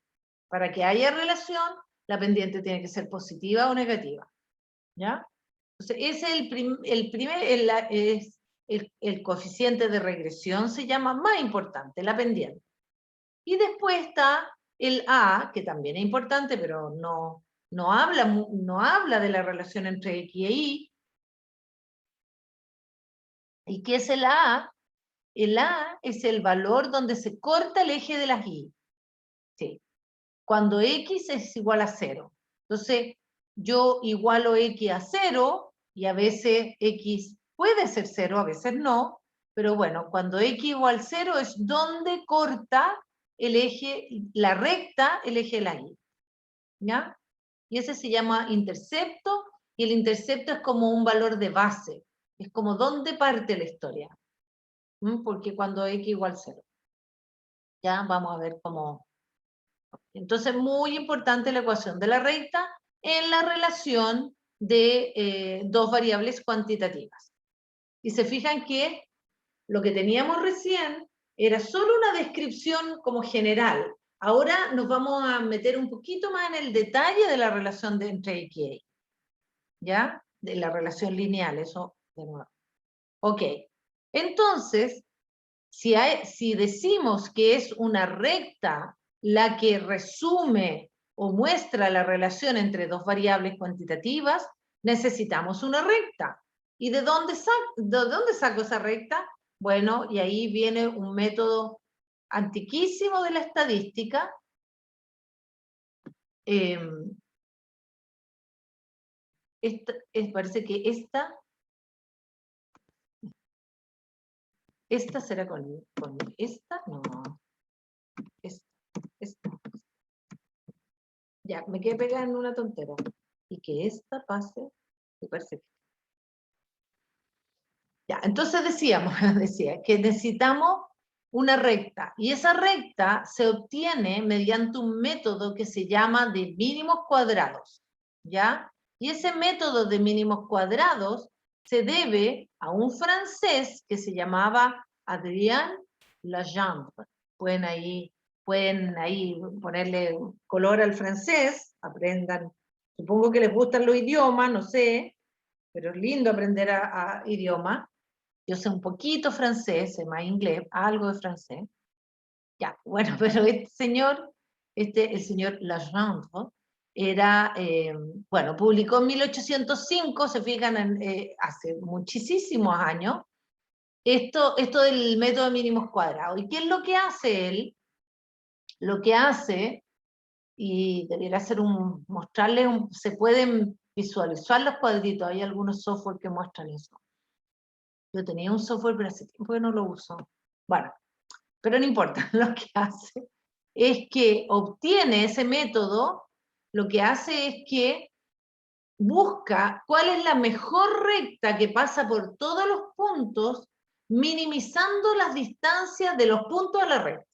Para que haya relación, la pendiente tiene que ser positiva o negativa, ¿ya? Entonces, ese es el coeficiente de regresión, se llama más importante, la pendiente. Y después está el A, que también es importante, pero no habla de la relación entre X y Y. ¿Y qué es el A? El A es el valor donde se corta el eje de las Y. Sí. Cuando X es igual a 0. Entonces, yo igualo X a 0, y a veces X puede ser 0, a veces no, pero bueno, cuando X igual a 0 es donde corta el eje, la recta, el eje de la Y. ¿Ya? Y ese se llama intercepto, y el intercepto es como un valor de base, es como donde parte la historia. Porque cuando X igual a 0. Ya, vamos a ver cómo. Entonces, muy importante la ecuación de la recta en la relación de dos variables cuantitativas. Y se fijan que lo que teníamos recién era solo una descripción como general. Ahora nos vamos a meter un poquito más en el detalle de la relación entre X y Y. ¿Ya? De la relación lineal, eso de nuevo. Ok. Entonces, si decimos que es una recta la que resume o muestra la relación entre dos variables cuantitativas, necesitamos una recta. ¿Y de dónde saco esa recta? Bueno, y ahí viene un método antiquísimo de la estadística. Parece que esta será con esta, no, esta. Ya, me quedé pegada en una tontera. Y que esta pase, me parece que. Ya, entonces decíamos, decía que necesitamos una recta, y esa recta se obtiene mediante un método que se llama de mínimos cuadrados, ¿ya? Y ese método de mínimos cuadrados se debe a un francés que se llamaba Adrien Legendre. Pueden ahí ponerle color al francés, aprendan. Supongo que les gustan los idiomas, no sé, pero es lindo aprender a idiomas. Yo sé un poquito francés, sé más inglés, algo de francés. Ya, bueno, pero este señor, el señor Legendre, era, bueno, publicó en 1805, se fijan, hace muchísimos años, esto del método de mínimos cuadrados. ¿Y qué es lo que hace él? Lo que hace, y debería ser mostrarles, se pueden visualizar los cuadritos, hay algunos software que muestran eso. Yo tenía un software, pero hace tiempo que no lo uso. Bueno, pero no importa, lo que hace es que obtiene ese método, lo que hace es que busca cuál es la mejor recta que pasa por todos los puntos, minimizando las distancias de los puntos a la recta.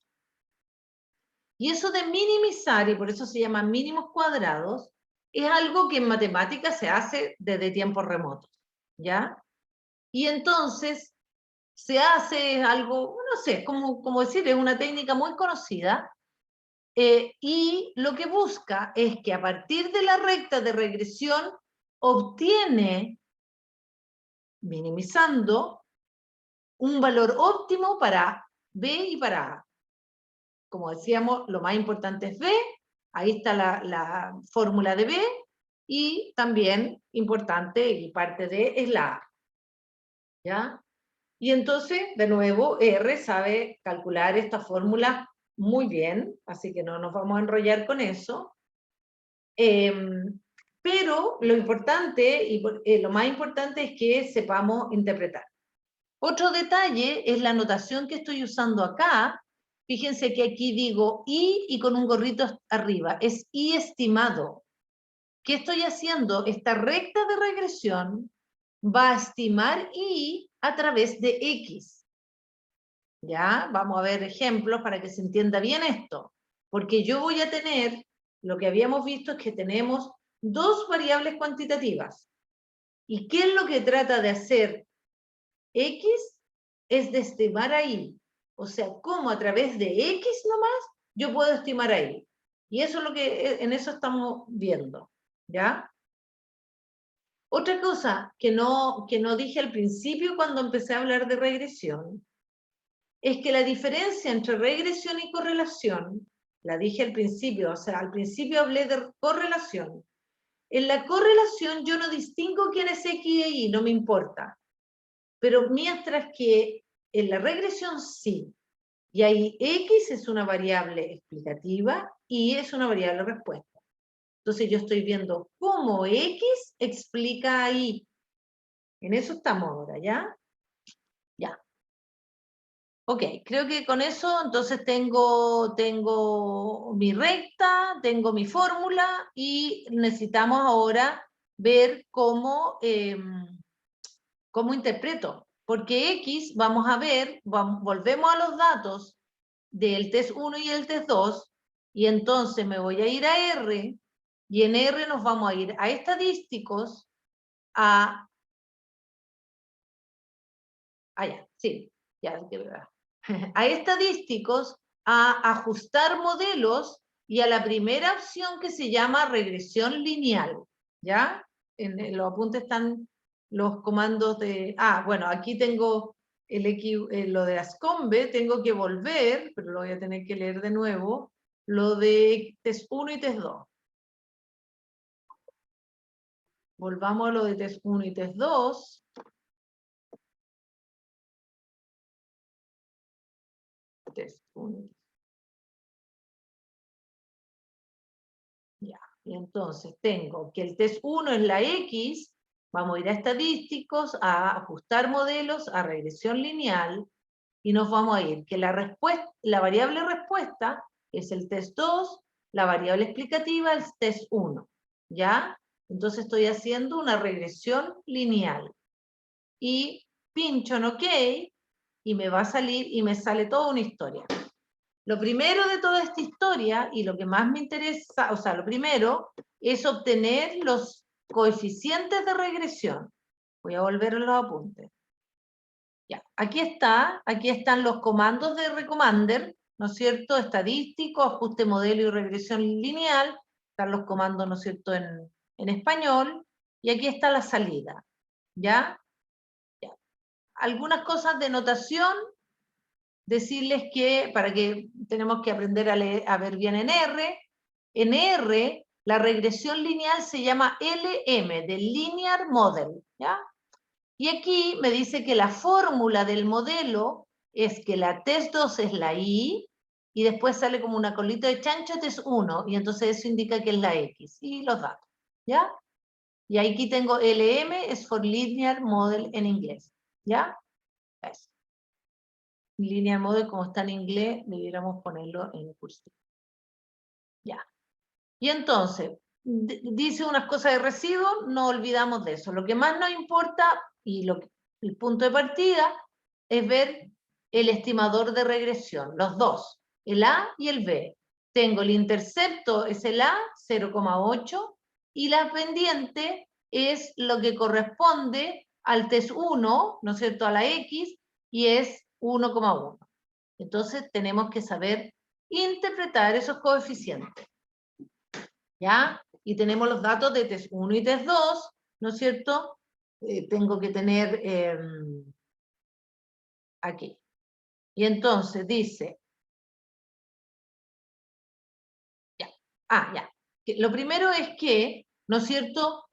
Y eso de minimizar, y por eso se llama mínimos cuadrados, es algo que en matemáticas se hace desde tiempos remotos, ¿ya? Y entonces se hace algo, no sé, como decir, es una técnica muy conocida, y lo que busca es que a partir de la recta de regresión obtiene, minimizando, un valor óptimo para B y para A. Como decíamos, lo más importante es B, ahí está la fórmula de B, y también importante y parte de es la A. ¿Ya? Y entonces, de nuevo, R sabe calcular esta fórmula muy bien, así que no nos vamos a enrollar con eso. Pero lo importante, y lo más importante es que sepamos interpretar. Otro detalle es la notación que estoy usando acá. Fíjense que aquí digo I y con un gorrito arriba, es I estimado. ¿Qué estoy haciendo? Esta recta de regresión va a estimar I a través de X. ¿Ya? Vamos a ver ejemplos para que se entienda bien esto. Porque yo voy a tener, lo que habíamos visto es que tenemos dos variables cuantitativas. ¿Y qué es lo que trata de hacer X? Es de estimar a Y. O sea, cómo a través de X nomás yo puedo estimar a Y. Y eso es lo que en eso estamos viendo. ¿Ya? Otra cosa que no dije al principio cuando empecé a hablar de regresión, es que la diferencia entre regresión y correlación, la dije al principio, o sea, al principio hablé de correlación. En la correlación yo no distingo quién es X e Y, no me importa. Pero mientras que en la regresión sí. Y ahí X es una variable explicativa y es una variable respuesta. Entonces yo estoy viendo cómo X explica a Y. En eso estamos ahora, ¿ya? Ya. Ok, creo que con eso entonces tengo mi recta, tengo mi fórmula y necesitamos ahora ver cómo interpreto. Porque X, vamos a ver, volvemos a los datos del test 1 y el test 2 y entonces me voy a ir a R y en R nos vamos a ir a estadísticos, sí, ya, a estadísticos, a ajustar modelos y a la primera opción que se llama regresión lineal, ¿ya? En los apuntes están los comandos de... bueno, aquí tengo lo de Ascombe, tengo que volver, pero lo voy a tener que leer de nuevo, lo de test 1 y test 2. Volvamos a lo de test 1 y test 2. Test 1. Ya, y entonces tengo que el test 1 es la X, vamos a ir a estadísticos, a ajustar modelos, a regresión lineal, y nos vamos a ir que la variable respuesta es el test 2, la variable explicativa es test 1, ¿ya? Entonces estoy haciendo una regresión lineal. Y pincho en OK, y me va a salir, y me sale toda una historia. Lo primero de toda esta historia, y lo que más me interesa, o sea, lo primero, es obtener los coeficientes de regresión. Voy a volver a los apuntes. Ya, aquí están los comandos de Recomander, ¿no es cierto? Estadístico, ajuste modelo y regresión lineal, están los comandos, ¿no es cierto?, en español, y aquí está la salida, ¿ya? Ya. Algunas cosas de notación, decirles que, para que tenemos que aprender a leer, a ver bien en R, la regresión lineal se llama LM, de Linear Model, ¿ya? Y aquí me dice que la fórmula del modelo es que la test2 es la Y, y después sale como una colita de chancho test1, y entonces eso indica que es la X, y los datos, ¿ya? Y aquí tengo LM, es for Linear Model en inglés, ¿ya? Eso. Linear Model, como está en inglés, debiéramos ponerlo en cursiva. Ya. Y entonces, dice unas cosas de residuo, no olvidamos de eso. Lo que más nos importa, y el punto de partida, es ver el estimador de regresión, los dos, el A y el B. Tengo el intercepto, es el A, 0,8, y la pendiente es lo que corresponde al test 1, ¿no es cierto?, a la X, y es 1,1. Entonces tenemos que saber interpretar esos coeficientes. ¿Ya? Y tenemos los datos de test 1 y test 2, ¿no es cierto? Tengo que tener aquí. Y entonces dice, ya, ya. Lo primero es que, ¿no es cierto?,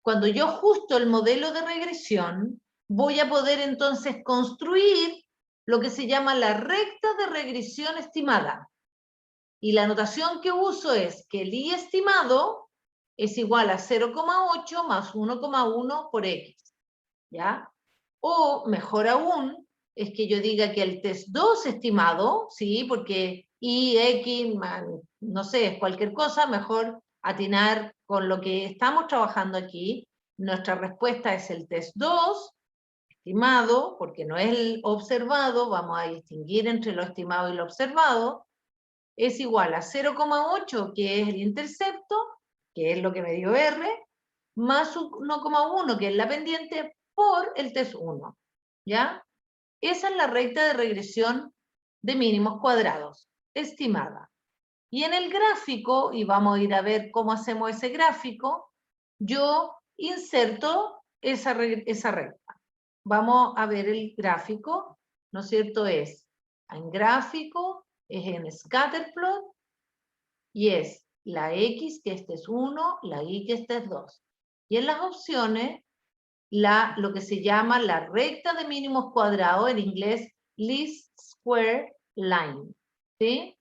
cuando yo ajusto el modelo de regresión, voy a poder entonces construir lo que se llama la recta de regresión estimada. Y la notación que uso es que el I estimado es igual a 0,8 más 1,1 por X, ¿ya? O, mejor aún, es que yo diga que el test 2 estimado, ¿sí? Porque Y, X, no sé, es cualquier cosa, mejor atinar con lo que estamos trabajando aquí. Nuestra respuesta es el test 2 estimado, porque no es el observado, vamos a distinguir entre lo estimado y lo observado, es igual a 0,8, que es el intercepto, que es lo que me dio R, más 1,1, que es la pendiente, por el test 1, ¿ya? Esa es la recta de regresión de mínimos cuadrados, estimada. Y en el gráfico, y vamos a ir a ver cómo hacemos ese gráfico, yo inserto esa recta. Vamos a ver el gráfico, ¿no es cierto? Es en gráfico, es en scatterplot, y es la X, que este es 1, la Y, que este es 2. Y en las opciones, lo que se llama la recta de mínimos cuadrados, en inglés, least square line. ¿Sí?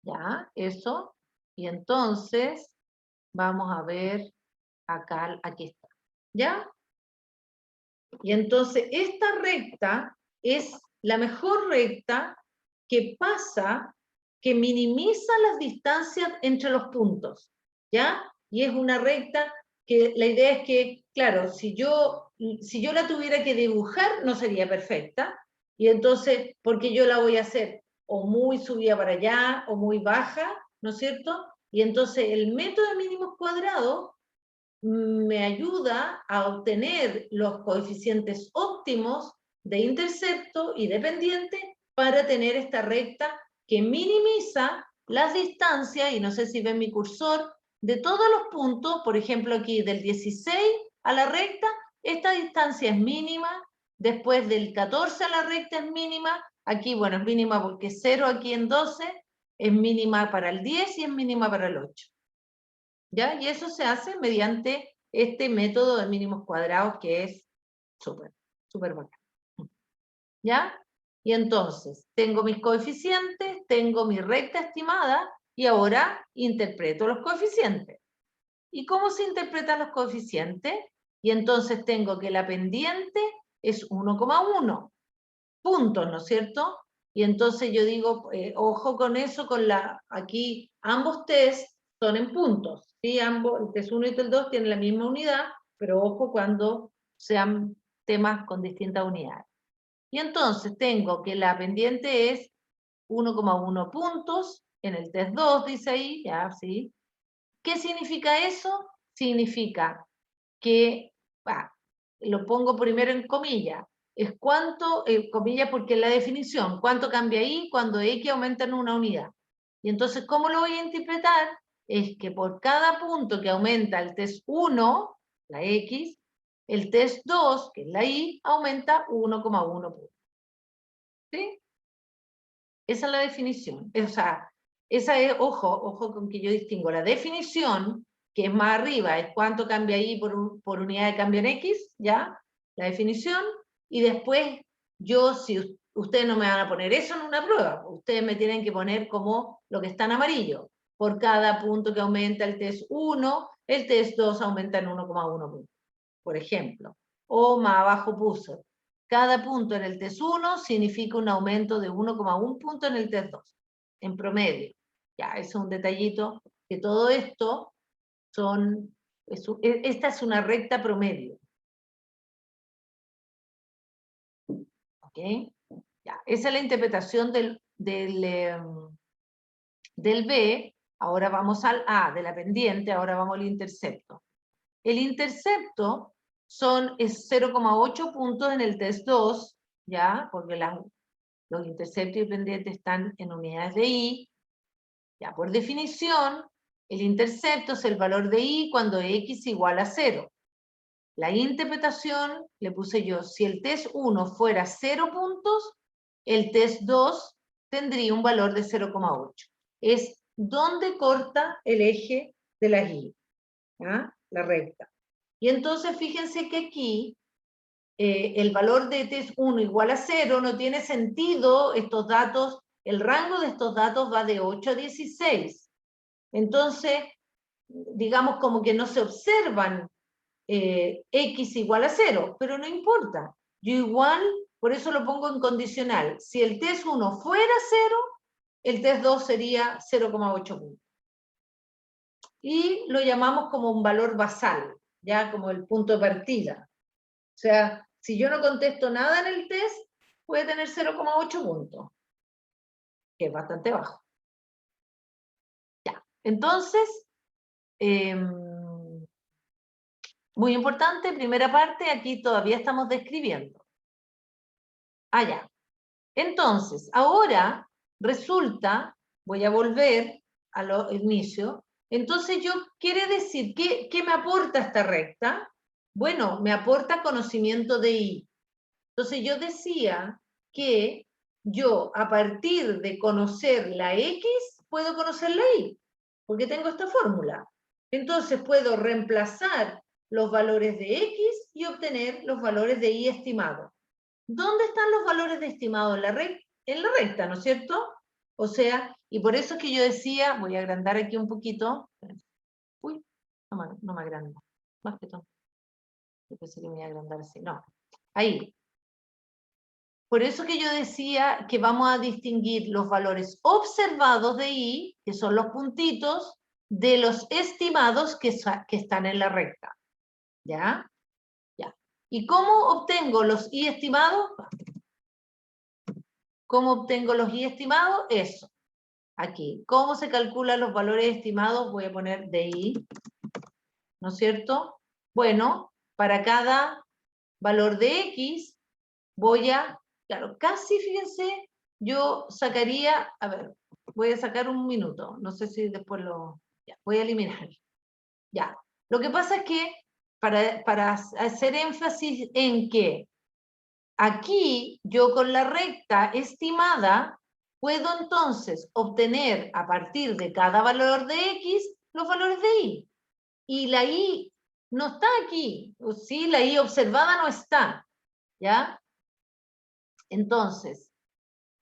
Ya, eso. Y entonces, vamos a ver acá, aquí está. ¿Ya? Y entonces, esta recta es la mejor recta que pasa, que minimiza las distancias entre los puntos, ¿ya? Y es una recta que la idea es que, claro, si yo la tuviera que dibujar, no sería perfecta, y entonces, porque yo la voy a hacer o muy subida para allá, o muy baja, ¿no es cierto? Y entonces el método de mínimos cuadrados me ayuda a obtener los coeficientes óptimos de intercepto y de pendiente para tener esta recta que minimiza las distancias, y no sé si ven mi cursor, de todos los puntos, por ejemplo aquí del 16 a la recta, esta distancia es mínima, después del 14 a la recta es mínima, aquí bueno es mínima porque 0 aquí en 12, es mínima para el 10 y es mínima para el 8. ¿Ya? Y eso se hace mediante este método de mínimos cuadrados que es súper, súper bacán. ¿Ya? Y entonces, tengo mis coeficientes, tengo mi recta estimada, y ahora interpreto los coeficientes. ¿Y cómo se interpretan los coeficientes? Y entonces tengo que la pendiente es 1,1 puntos, ¿no es cierto? Y entonces yo digo, ojo con eso, aquí ambos test son en puntos, ¿sí? Ambos, el test 1 y el test 2 tienen la misma unidad, pero ojo cuando sean temas con distintas unidades. Y entonces tengo que la pendiente es 1,1 puntos, en el test 2 dice ahí, ya, sí. ¿Qué significa eso? Significa que, lo pongo primero en comillas, es cuánto, comillas porque es la definición, cuánto cambia ahí cuando X aumenta en una unidad. Y entonces, ¿cómo lo voy a interpretar? Es que por cada punto que aumenta el test 1, la X, el test 2, que es la Y, aumenta 1,1 puntos. ¿Sí? Esa es la definición. O sea, esa es, ojo con que yo distingo la definición, que es más arriba, es cuánto cambia ahí por unidad de cambio en X, ¿ya? La definición, y después yo, si ustedes no me van a poner eso en una prueba, ustedes me tienen que poner como lo que está en amarillo. Por cada punto que aumenta el test 1, el test 2 aumenta en 1,1 puntos, por ejemplo. O más abajo puso, cada punto en el test 1 significa un aumento de 1,1 punto en el test 2, en promedio. Ya, eso es un detallito, que todo esto son, esta es una recta promedio. ¿Ok? Ya, esa es la interpretación del B. Ahora vamos al A, de la pendiente, ahora vamos al intercepto. El intercepto es 0,8 puntos en el test 2, ¿ya? Porque los interceptos y pendientes están en unidades de I. Ya, por definición, el intercepto es el valor de I cuando X igual a 0. La interpretación le puse yo, si el test 1 fuera 0 puntos, el test 2 tendría un valor de 0,8. Es donde corta el eje de la Y, ¿ya? La recta. Y entonces fíjense que aquí el valor de test 1 igual a 0 no tiene sentido, estos datos, el rango de estos datos va de 8 a 16. Entonces, digamos como que no se observan X igual a 0, pero no importa. Yo igual, por eso lo pongo en condicional. Si el test 1 fuera 0, el test 2 sería 0,8 puntos. Y lo llamamos como un valor basal, ya como el punto de partida. O sea, si yo no contesto nada en el test, puede tener 0,8 puntos, que es bastante bajo. Ya, entonces, muy importante, primera parte, aquí todavía estamos describiendo. Ya. Entonces, ahora resulta, voy a volver al inicio, entonces quiere decir, ¿qué me aporta esta recta? Bueno, me aporta conocimiento de I. Entonces yo decía que yo a partir de conocer la X, puedo conocer la Y, porque tengo esta fórmula. Entonces puedo reemplazar los valores de X y obtener los valores de Y estimados. ¿Dónde están los valores de estimado? En la recta, ¿no es cierto? O sea, y por eso es que yo decía, voy a agrandar aquí un poquito. Uy, no me agrando. Más que todo. Yo pensé que me iba a agrandar así. No. Ahí. Por eso que yo decía que vamos a distinguir los valores observados de I, que son los puntitos, de los estimados que están en la recta. ¿Ya? Ya. ¿Y cómo obtengo los I estimados? ¿Cómo obtengo los I estimados? Eso. Aquí. ¿Cómo se calculan los valores estimados? Voy a poner de I. ¿No es cierto? Bueno, para cada valor de X, voy a, claro, casi, fíjense, yo sacaría, a ver, voy a sacar un minuto. No sé si después ya, voy a eliminar. Ya. Lo que pasa es que, para hacer énfasis en que aquí yo con la recta estimada puedo entonces obtener a partir de cada valor de X los valores de Y. Y la Y no está aquí. Sí, la Y observada no está. ¿Ya? Entonces,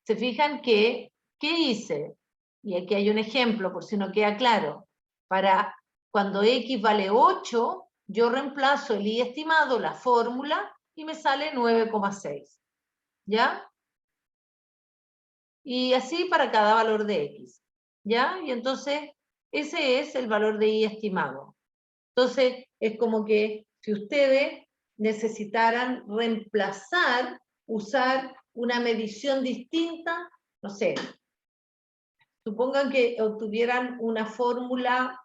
se fijan que, ¿qué hice? Y aquí hay un ejemplo por si no queda claro. Para cuando X vale 8, yo reemplazo el Y estimado, la fórmula, y me sale 9,6. ¿Ya? Y así para cada valor de X. ¿Ya? Y entonces, ese es el valor de Y estimado. Entonces, es como que si ustedes necesitaran reemplazar, usar una medición distinta, no sé, supongan que obtuvieran una fórmula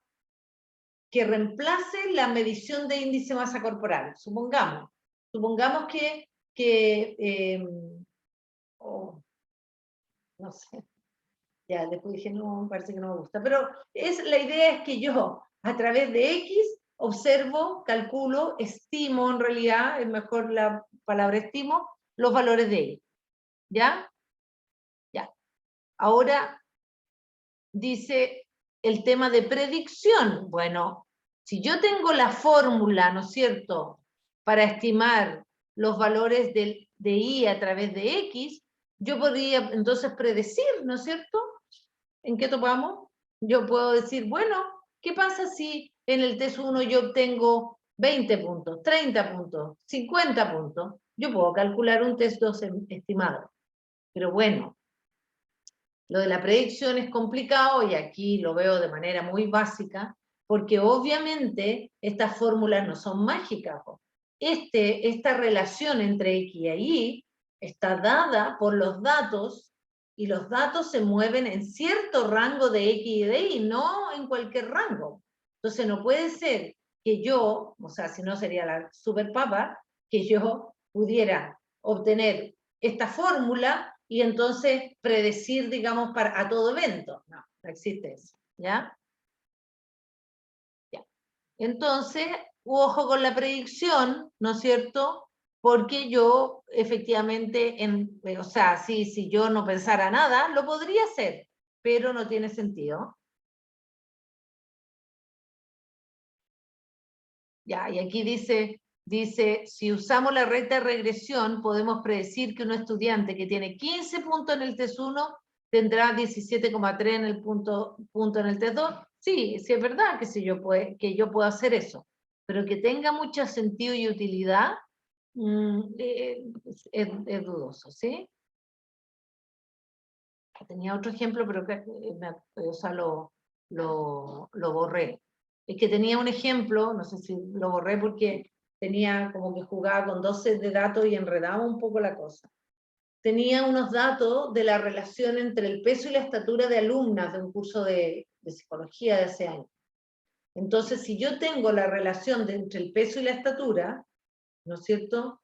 que reemplace la medición de índice de masa corporal, supongamos que oh, no sé, ya después dije, no, parece que no me gusta, pero la idea es que yo, a través de X, observo, calculo, estimo, en realidad, es mejor la palabra estimo, los valores de Y. ¿Ya? Ya. Ahora dice el tema de predicción. Bueno, si yo tengo la fórmula, ¿no es cierto?, para estimar los valores de Y a través de X, yo podría entonces predecir, ¿no es cierto?, ¿en qué topamos? Yo puedo decir, bueno, ¿qué pasa si en el test 1 yo obtengo 20 puntos, 30 puntos, 50 puntos? Yo puedo calcular un test 2 estimado. Pero bueno, lo de la predicción es complicado y aquí lo veo de manera muy básica, porque obviamente estas fórmulas no son mágicas. Esta relación entre X y Y está dada por los datos, y los datos se mueven en cierto rango de X y de Y, no en cualquier rango. Entonces no puede ser que yo, o sea, si no sería la superpapa, que yo pudiera obtener esta fórmula y entonces predecir, digamos, a todo evento. No, no existe eso, ¿ya? Ya. Entonces, ojo con la predicción, ¿no es cierto?, porque yo efectivamente, o sea, si yo no pensara nada, lo podría hacer, pero no tiene sentido. Ya, y aquí dice, si usamos la recta de regresión, podemos predecir que un estudiante que tiene 15 puntos en el test 1 tendrá 17,3 en el punto en el test 2. Sí, sí es verdad que yo puedo hacer eso, pero que tenga mucho sentido y utilidad, es dudoso, ¿sí? Tenía otro ejemplo, pero o sea, lo borré. Es que tenía un ejemplo, no sé si lo borré porque tenía como que jugaba con 2 sets de datos y enredaba un poco la cosa. Tenía unos datos de la relación entre el peso y la estatura de alumnas de un curso de psicología de ese año. Entonces, si yo tengo la relación entre el peso y la estatura, ¿no es cierto?,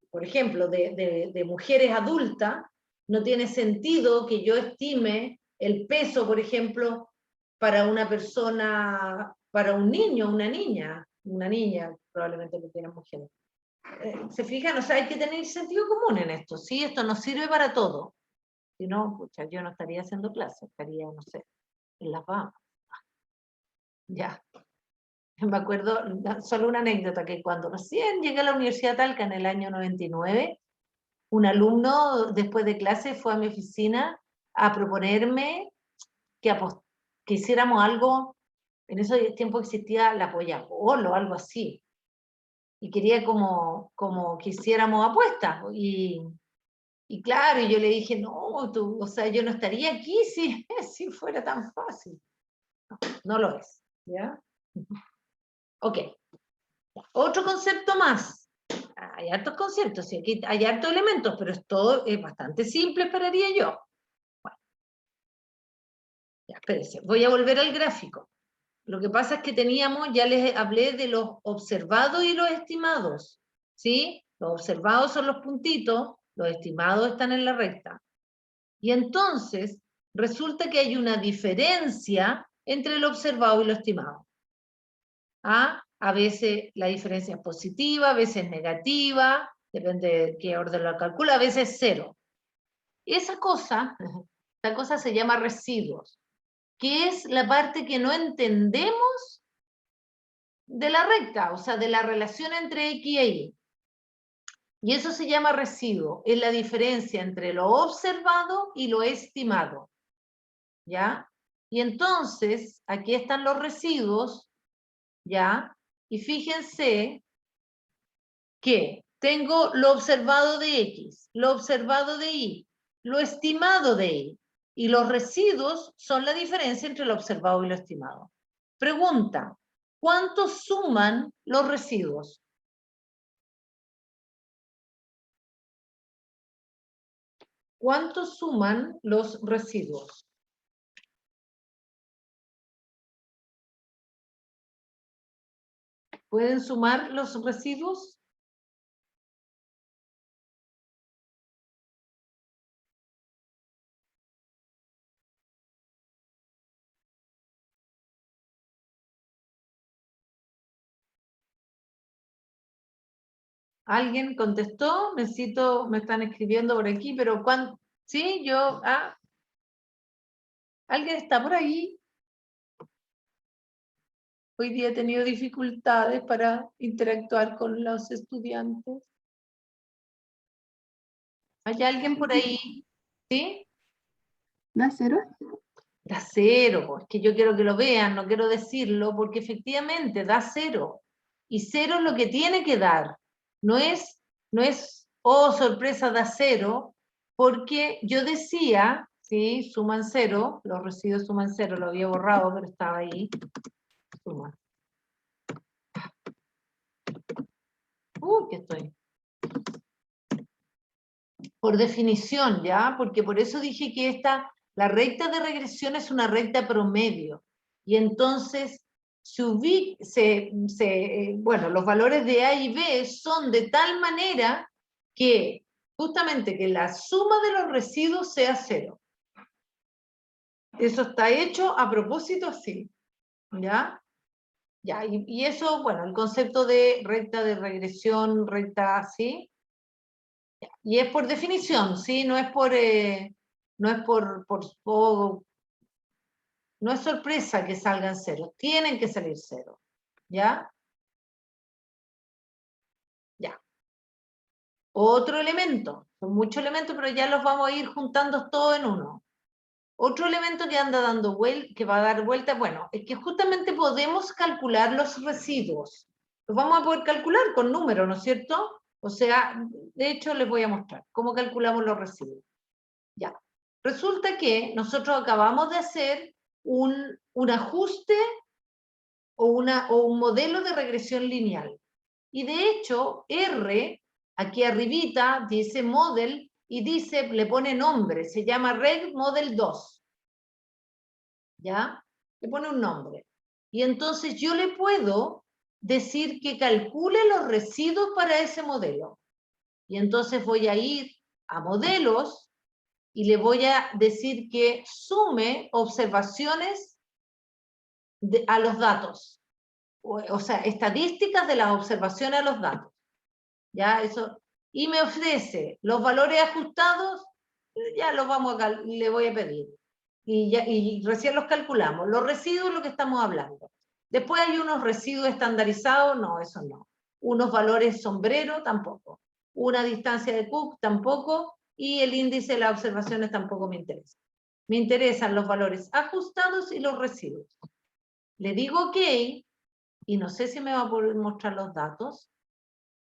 por ejemplo, de mujeres adultas, no tiene sentido que yo estime el peso, por ejemplo, para una persona, para un niño, una niña, probablemente porque eran mujeres. ¿Se fijan? O sea, hay que tener sentido común en esto, ¿sí? Esto nos sirve para todo. Si no, pucha, yo no estaría haciendo clases, estaría, no sé, en las Bahamas. Ya. Me acuerdo, solo una anécdota, que cuando recién llegué a la Universidad de Talca en el año 99, un alumno después de clase fue a mi oficina a proponerme que hiciéramos algo. En ese tiempo existía la polla polo o algo así, y quería como que hiciéramos apuestas, y claro, y yo le dije, no, o sea, yo no estaría aquí si fuera tan fácil. No lo es, ¿ya? Ok, otro concepto más. Hay hartos conceptos, y aquí hay hartos elementos, pero todo es bastante simple, esperaría yo. Bueno, ya, espérense, voy a volver al gráfico. Lo que pasa es que ya les hablé de los observados y los estimados, ¿sí? Los observados son los puntitos, los estimados están en la recta. Y entonces, resulta que hay una diferencia entre lo observado y lo estimado. ¿Ah? A veces la diferencia es positiva, a veces negativa, depende de qué orden lo calcula, a veces cero. Esa cosa se llama residuos, que es la parte que no entendemos de la recta, o sea, de la relación entre X y Y. Y eso se llama residuo, es la diferencia entre lo observado y lo estimado. ¿Ya? Y entonces, aquí están los residuos, ¿ya? Y fíjense que tengo lo observado de X, lo observado de Y, lo estimado de Y, y los residuos son la diferencia entre lo observado y lo estimado. Pregunta, ¿cuánto suman los residuos? ¿cuánto suman los residuos? ¿Pueden sumar los residuos? ¿Alguien contestó? Necesito, me están escribiendo por aquí, pero ¿cuánto? Sí, yo, ¿alguien está por ahí? Hoy día he tenido dificultades para interactuar con los estudiantes. ¿Hay alguien por ahí? ¿Sí? ¿Da cero? Da cero, es que yo quiero que lo vean, no quiero decirlo, porque efectivamente da cero. Y cero es lo que tiene que dar. No es, oh, sorpresa, da cero, porque yo decía, sí, suman cero, los residuos suman cero, lo había borrado, pero estaba ahí. Suma. ¿Qué estoy? Por definición, ¿ya? Porque por eso dije que la recta de regresión es una recta promedio. Y entonces, bueno, los valores de A y B son de tal manera que justamente que la suma de los residuos sea cero. Eso está hecho a propósito así, ¿ya? Ya, y eso, bueno, el concepto de recta de regresión, recta así, y es por definición, ¿sí? No es no es sorpresa que salgan cero, tienen que salir cero, ¿ya? Ya. Otro elemento, son muchos elementos, pero ya los vamos a ir juntando todos en uno. Otro elemento que anda dando vuelta, que va a dar vuelta, bueno, es que justamente podemos calcular los residuos. Los vamos a poder calcular con números, ¿no es cierto? O sea, de hecho les voy a mostrar cómo calculamos los residuos. Ya. Resulta que nosotros acabamos de hacer un ajuste o un modelo de regresión lineal. Y de hecho, R, aquí arribita, dice model y dice, le pone nombre, se llama Reg Model 2. ¿Ya? Le pone un nombre. Y entonces yo le puedo decir que calcule los residuos para ese modelo. Y entonces voy a ir a modelos y le voy a decir que sume observaciones a los datos. O sea, estadísticas de las observaciones a los datos. ¿Ya? Eso. Y me ofrece los valores ajustados, ya los le voy a pedir. Y recién los calculamos. Los residuos, lo que estamos hablando. Después hay unos residuos estandarizados, no, eso no. Unos valores sombrero, tampoco. Una distancia de Cook, tampoco. Y el índice de las observaciones tampoco me interesa. Me interesan los valores ajustados y los residuos. Le digo OK, y no sé si me va a poder mostrar los datos.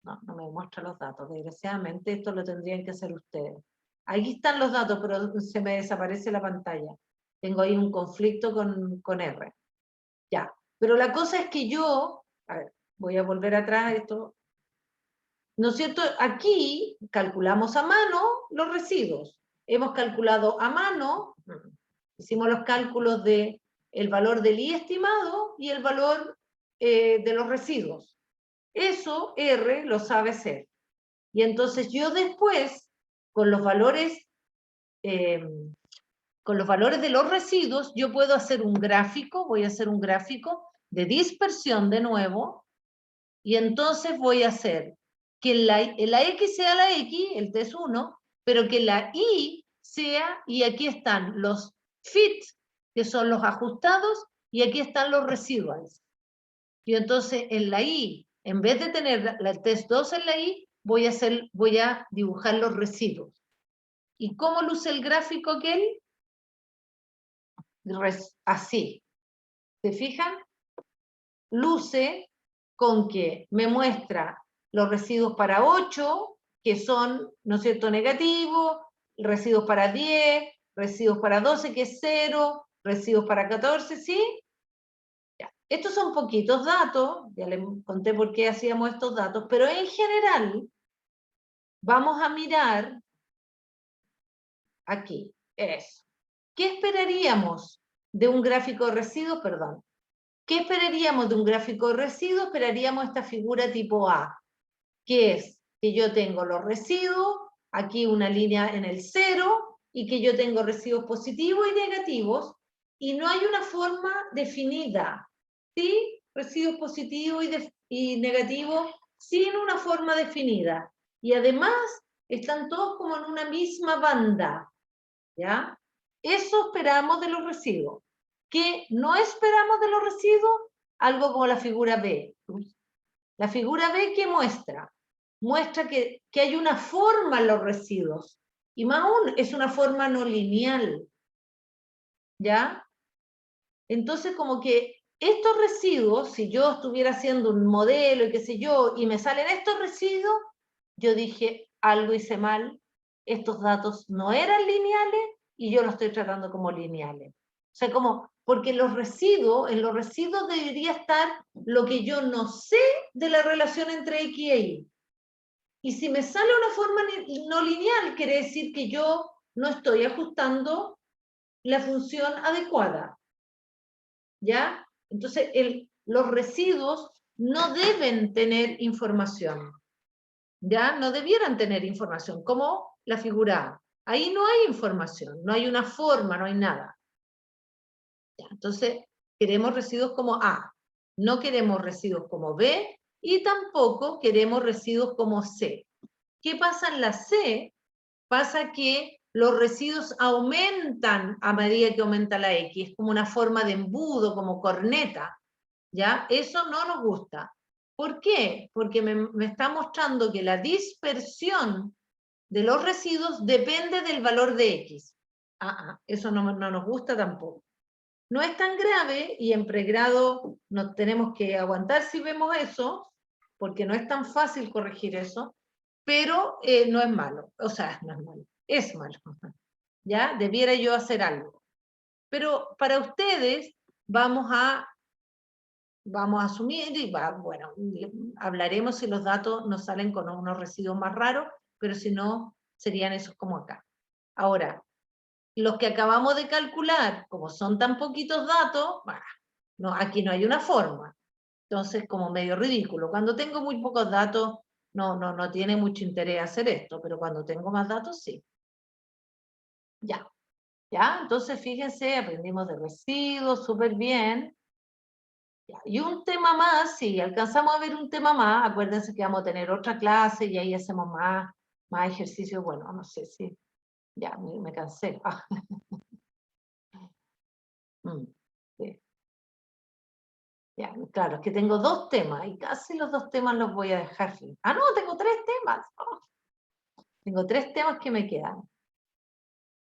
No, no me muestra los datos. Desgraciadamente esto lo tendrían que hacer ustedes. Ahí están los datos, pero se me desaparece la pantalla. Tengo ahí un conflicto con R. Ya. Pero la cosa es que yo, a ver, voy a volver atrás esto. ¿No es cierto? Aquí calculamos a mano los residuos. Hemos calculado a mano, hicimos los cálculos de el valor del I estimado y el valor de los residuos. Eso R lo sabe hacer. Y entonces yo después, con los valores de los residuos, yo puedo hacer un gráfico, voy a hacer un gráfico de dispersión de nuevo, y entonces voy a hacer que la X sea la X, el T es 1, pero que la Y sea, y aquí están los fit, que son los ajustados, y aquí están los residuals. Y entonces en la I, en vez de tener el test 2 en la I, voy a dibujar los residuos. ¿Y cómo luce el gráfico aquel? Así. ¿Se fijan? Luce con que me muestra los residuos para 8, que son, ¿no es cierto?, negativos, residuos para 10, residuos para 12, que es 0, residuos para 14, ¿sí? Ya. Estos son poquitos datos, ya les conté por qué hacíamos estos datos, pero en general vamos a mirar aquí, eso. ¿Qué esperaríamos de un gráfico de residuos? Perdón. ¿Qué esperaríamos de un gráfico de residuos? Esperaríamos esta figura tipo A, que es que yo tengo los residuos, aquí una línea en el 0, y que yo tengo residuos positivos y negativos, y no hay una forma definida, ¿sí? Residuos positivos y negativos sin una forma definida. Y además están todos como en una misma banda, ¿ya? Eso esperamos de los residuos. ¿Qué no esperamos de los residuos? Algo como la figura B. La figura B, ¿qué muestra? Muestra que hay una forma en los residuos. Y más aún, es una forma no lineal. ¿Ya? Entonces, como que estos residuos, si yo estuviera haciendo un modelo y qué sé yo, y me salen estos residuos, yo dije, algo hice mal, estos datos no eran lineales y yo los estoy tratando como lineales. O sea, como, porque en los residuos debería estar lo que yo no sé de la relación entre X y Y. Y si me sale una forma no lineal, quiere decir que yo no estoy ajustando la función adecuada. ¿Ya? Entonces, los residuos no deben tener información. ¿Ya? No debieran tener información, como la figura A. Ahí no hay información, no hay una forma, no hay nada. ¿Ya? Entonces, queremos residuos como A. No queremos residuos como B y tampoco queremos residuos como C. ¿Qué pasa en la C? Pasa que los residuos aumentan a medida que aumenta la X, es como una forma de embudo, como corneta, ¿ya? Eso no nos gusta. ¿Por qué? Porque me está mostrando que la dispersión de los residuos depende del valor de X. Eso no nos gusta tampoco. No es tan grave y en pregrado nos tenemos que aguantar si vemos eso, porque no es tan fácil corregir eso, pero no es malo, o sea, no es malo, es malo, ¿ya? Debiera yo hacer algo. Pero para ustedes vamos a asumir y bueno, hablaremos si los datos nos salen con unos residuos más raros, pero si no, serían esos como acá. Ahora, los que acabamos de calcular, como son tan poquitos datos, no, aquí no hay una forma. Entonces, como medio ridículo. Cuando tengo muy pocos datos, no tiene mucho interés hacer esto, pero cuando tengo más datos, sí. Ya. ¿Ya? Entonces, fíjense, aprendimos de residuos, súper bien. Ya. Y un tema más, si alcanzamos a ver un tema más, acuérdense que vamos a tener otra clase y ahí hacemos más ejercicios. Bueno, no sé si, ya, me cansé. Sí. Ya, claro, es que tengo 2 temas y casi los 2 temas los voy a dejar. No, tengo 3 temas. Tengo 3 temas que me quedan.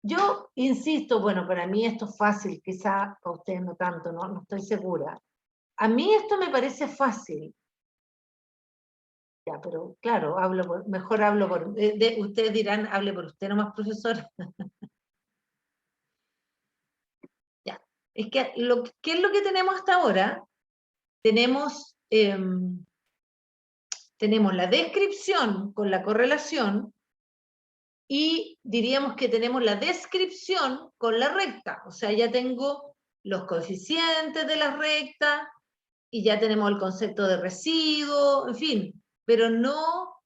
Yo insisto, bueno, para mí esto es fácil, quizá para ustedes no tanto, no estoy segura. A mí esto me parece fácil. Ya, pero claro, mejor hablo por... ustedes dirán, hable por usted nomás, profesor. Ya, es que ¿qué es lo que tenemos hasta ahora? Tenemos la descripción con la correlación, y diríamos que tenemos la descripción con la recta, o sea, ya tengo los coeficientes de la recta, y ya tenemos el concepto de residuo, en fin, pero no,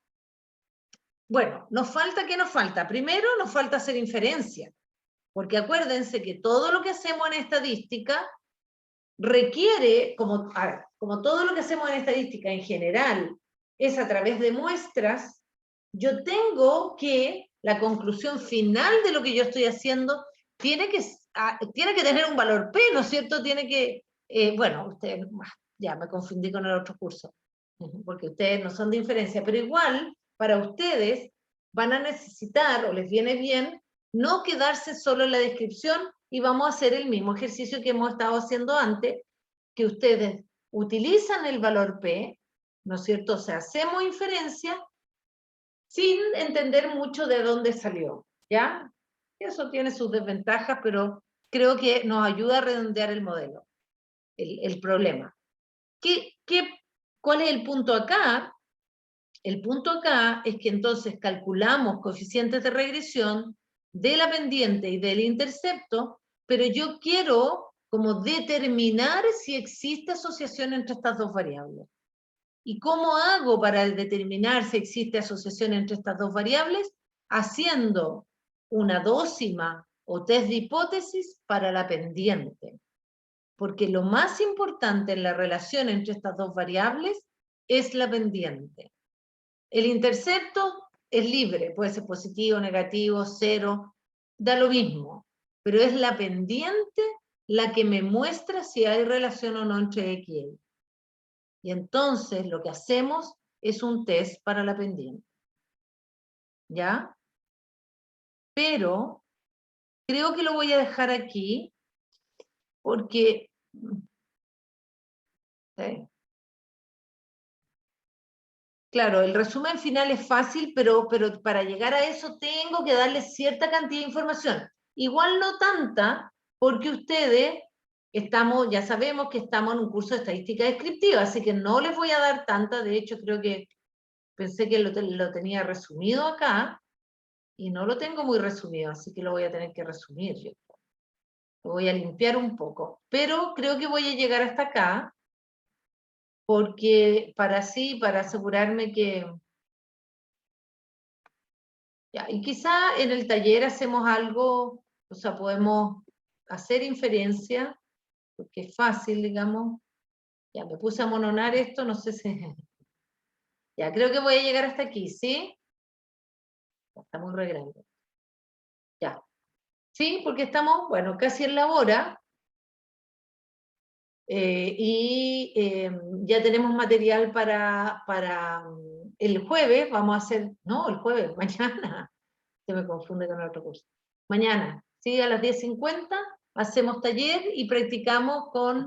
bueno, nos falta, ¿qué nos falta? Primero nos falta hacer inferencia, porque acuérdense que todo lo que hacemos en estadística requiere, como todo lo que hacemos en estadística en general, es a través de muestras, yo tengo que, la conclusión final de lo que yo estoy haciendo, tiene que tener un valor P, ¿no es cierto? Tiene que, bueno, ustedes, ya me confundí con el otro curso, porque ustedes no son de inferencia, pero igual, para ustedes, van a necesitar, o les viene bien, no quedarse solo en la descripción, y vamos a hacer el mismo ejercicio que hemos estado haciendo antes, que ustedes utilizan el valor P, ¿no es cierto? O sea, hacemos inferencia sin entender mucho de dónde salió, ¿ya? Eso tiene sus desventajas, pero creo que nos ayuda a redondear el modelo, el problema. ¿Cuál es el punto acá? El punto acá es que entonces calculamos coeficientes de regresión, de la pendiente y del intercepto, pero yo quiero como determinar si existe asociación entre estas dos variables. ¿Y cómo hago para determinar si existe asociación entre estas dos variables? Haciendo una dócima o test de hipótesis para la pendiente. Porque lo más importante en la relación entre estas dos variables es la pendiente. El intercepto es libre, puede ser positivo, negativo, cero, da lo mismo. Pero es la pendiente la que me muestra si hay relación o no entre X y Y. Y entonces lo que hacemos es un test para la pendiente. ¿Ya? Pero creo que lo voy a dejar aquí porque... ¿sí? Claro, el resumen final es fácil, pero para llegar a eso tengo que darle cierta cantidad de información. Igual no tanta, porque ustedes estamos, ya sabemos que estamos en un curso de estadística descriptiva, así que no les voy a dar tanta. De hecho, creo que pensé que lo tenía resumido acá, y no lo tengo muy resumido, así que lo voy a tener que resumir yo. Lo voy a limpiar un poco, pero creo que voy a llegar hasta acá, porque para asegurarme que... Ya, y quizá en el taller hacemos algo, o sea, podemos hacer inferencia, porque es fácil, digamos. Ya, me puse a mononar esto, no sé si... Ya, creo que voy a llegar hasta aquí, ¿sí? Está muy re grande. Ya. Sí, porque estamos, bueno, casi en la hora. Ya tenemos material para el jueves, vamos a hacer, no, el jueves, mañana, se me confunde con el otro curso. Mañana, ¿sí? A las 10:50 hacemos taller y practicamos con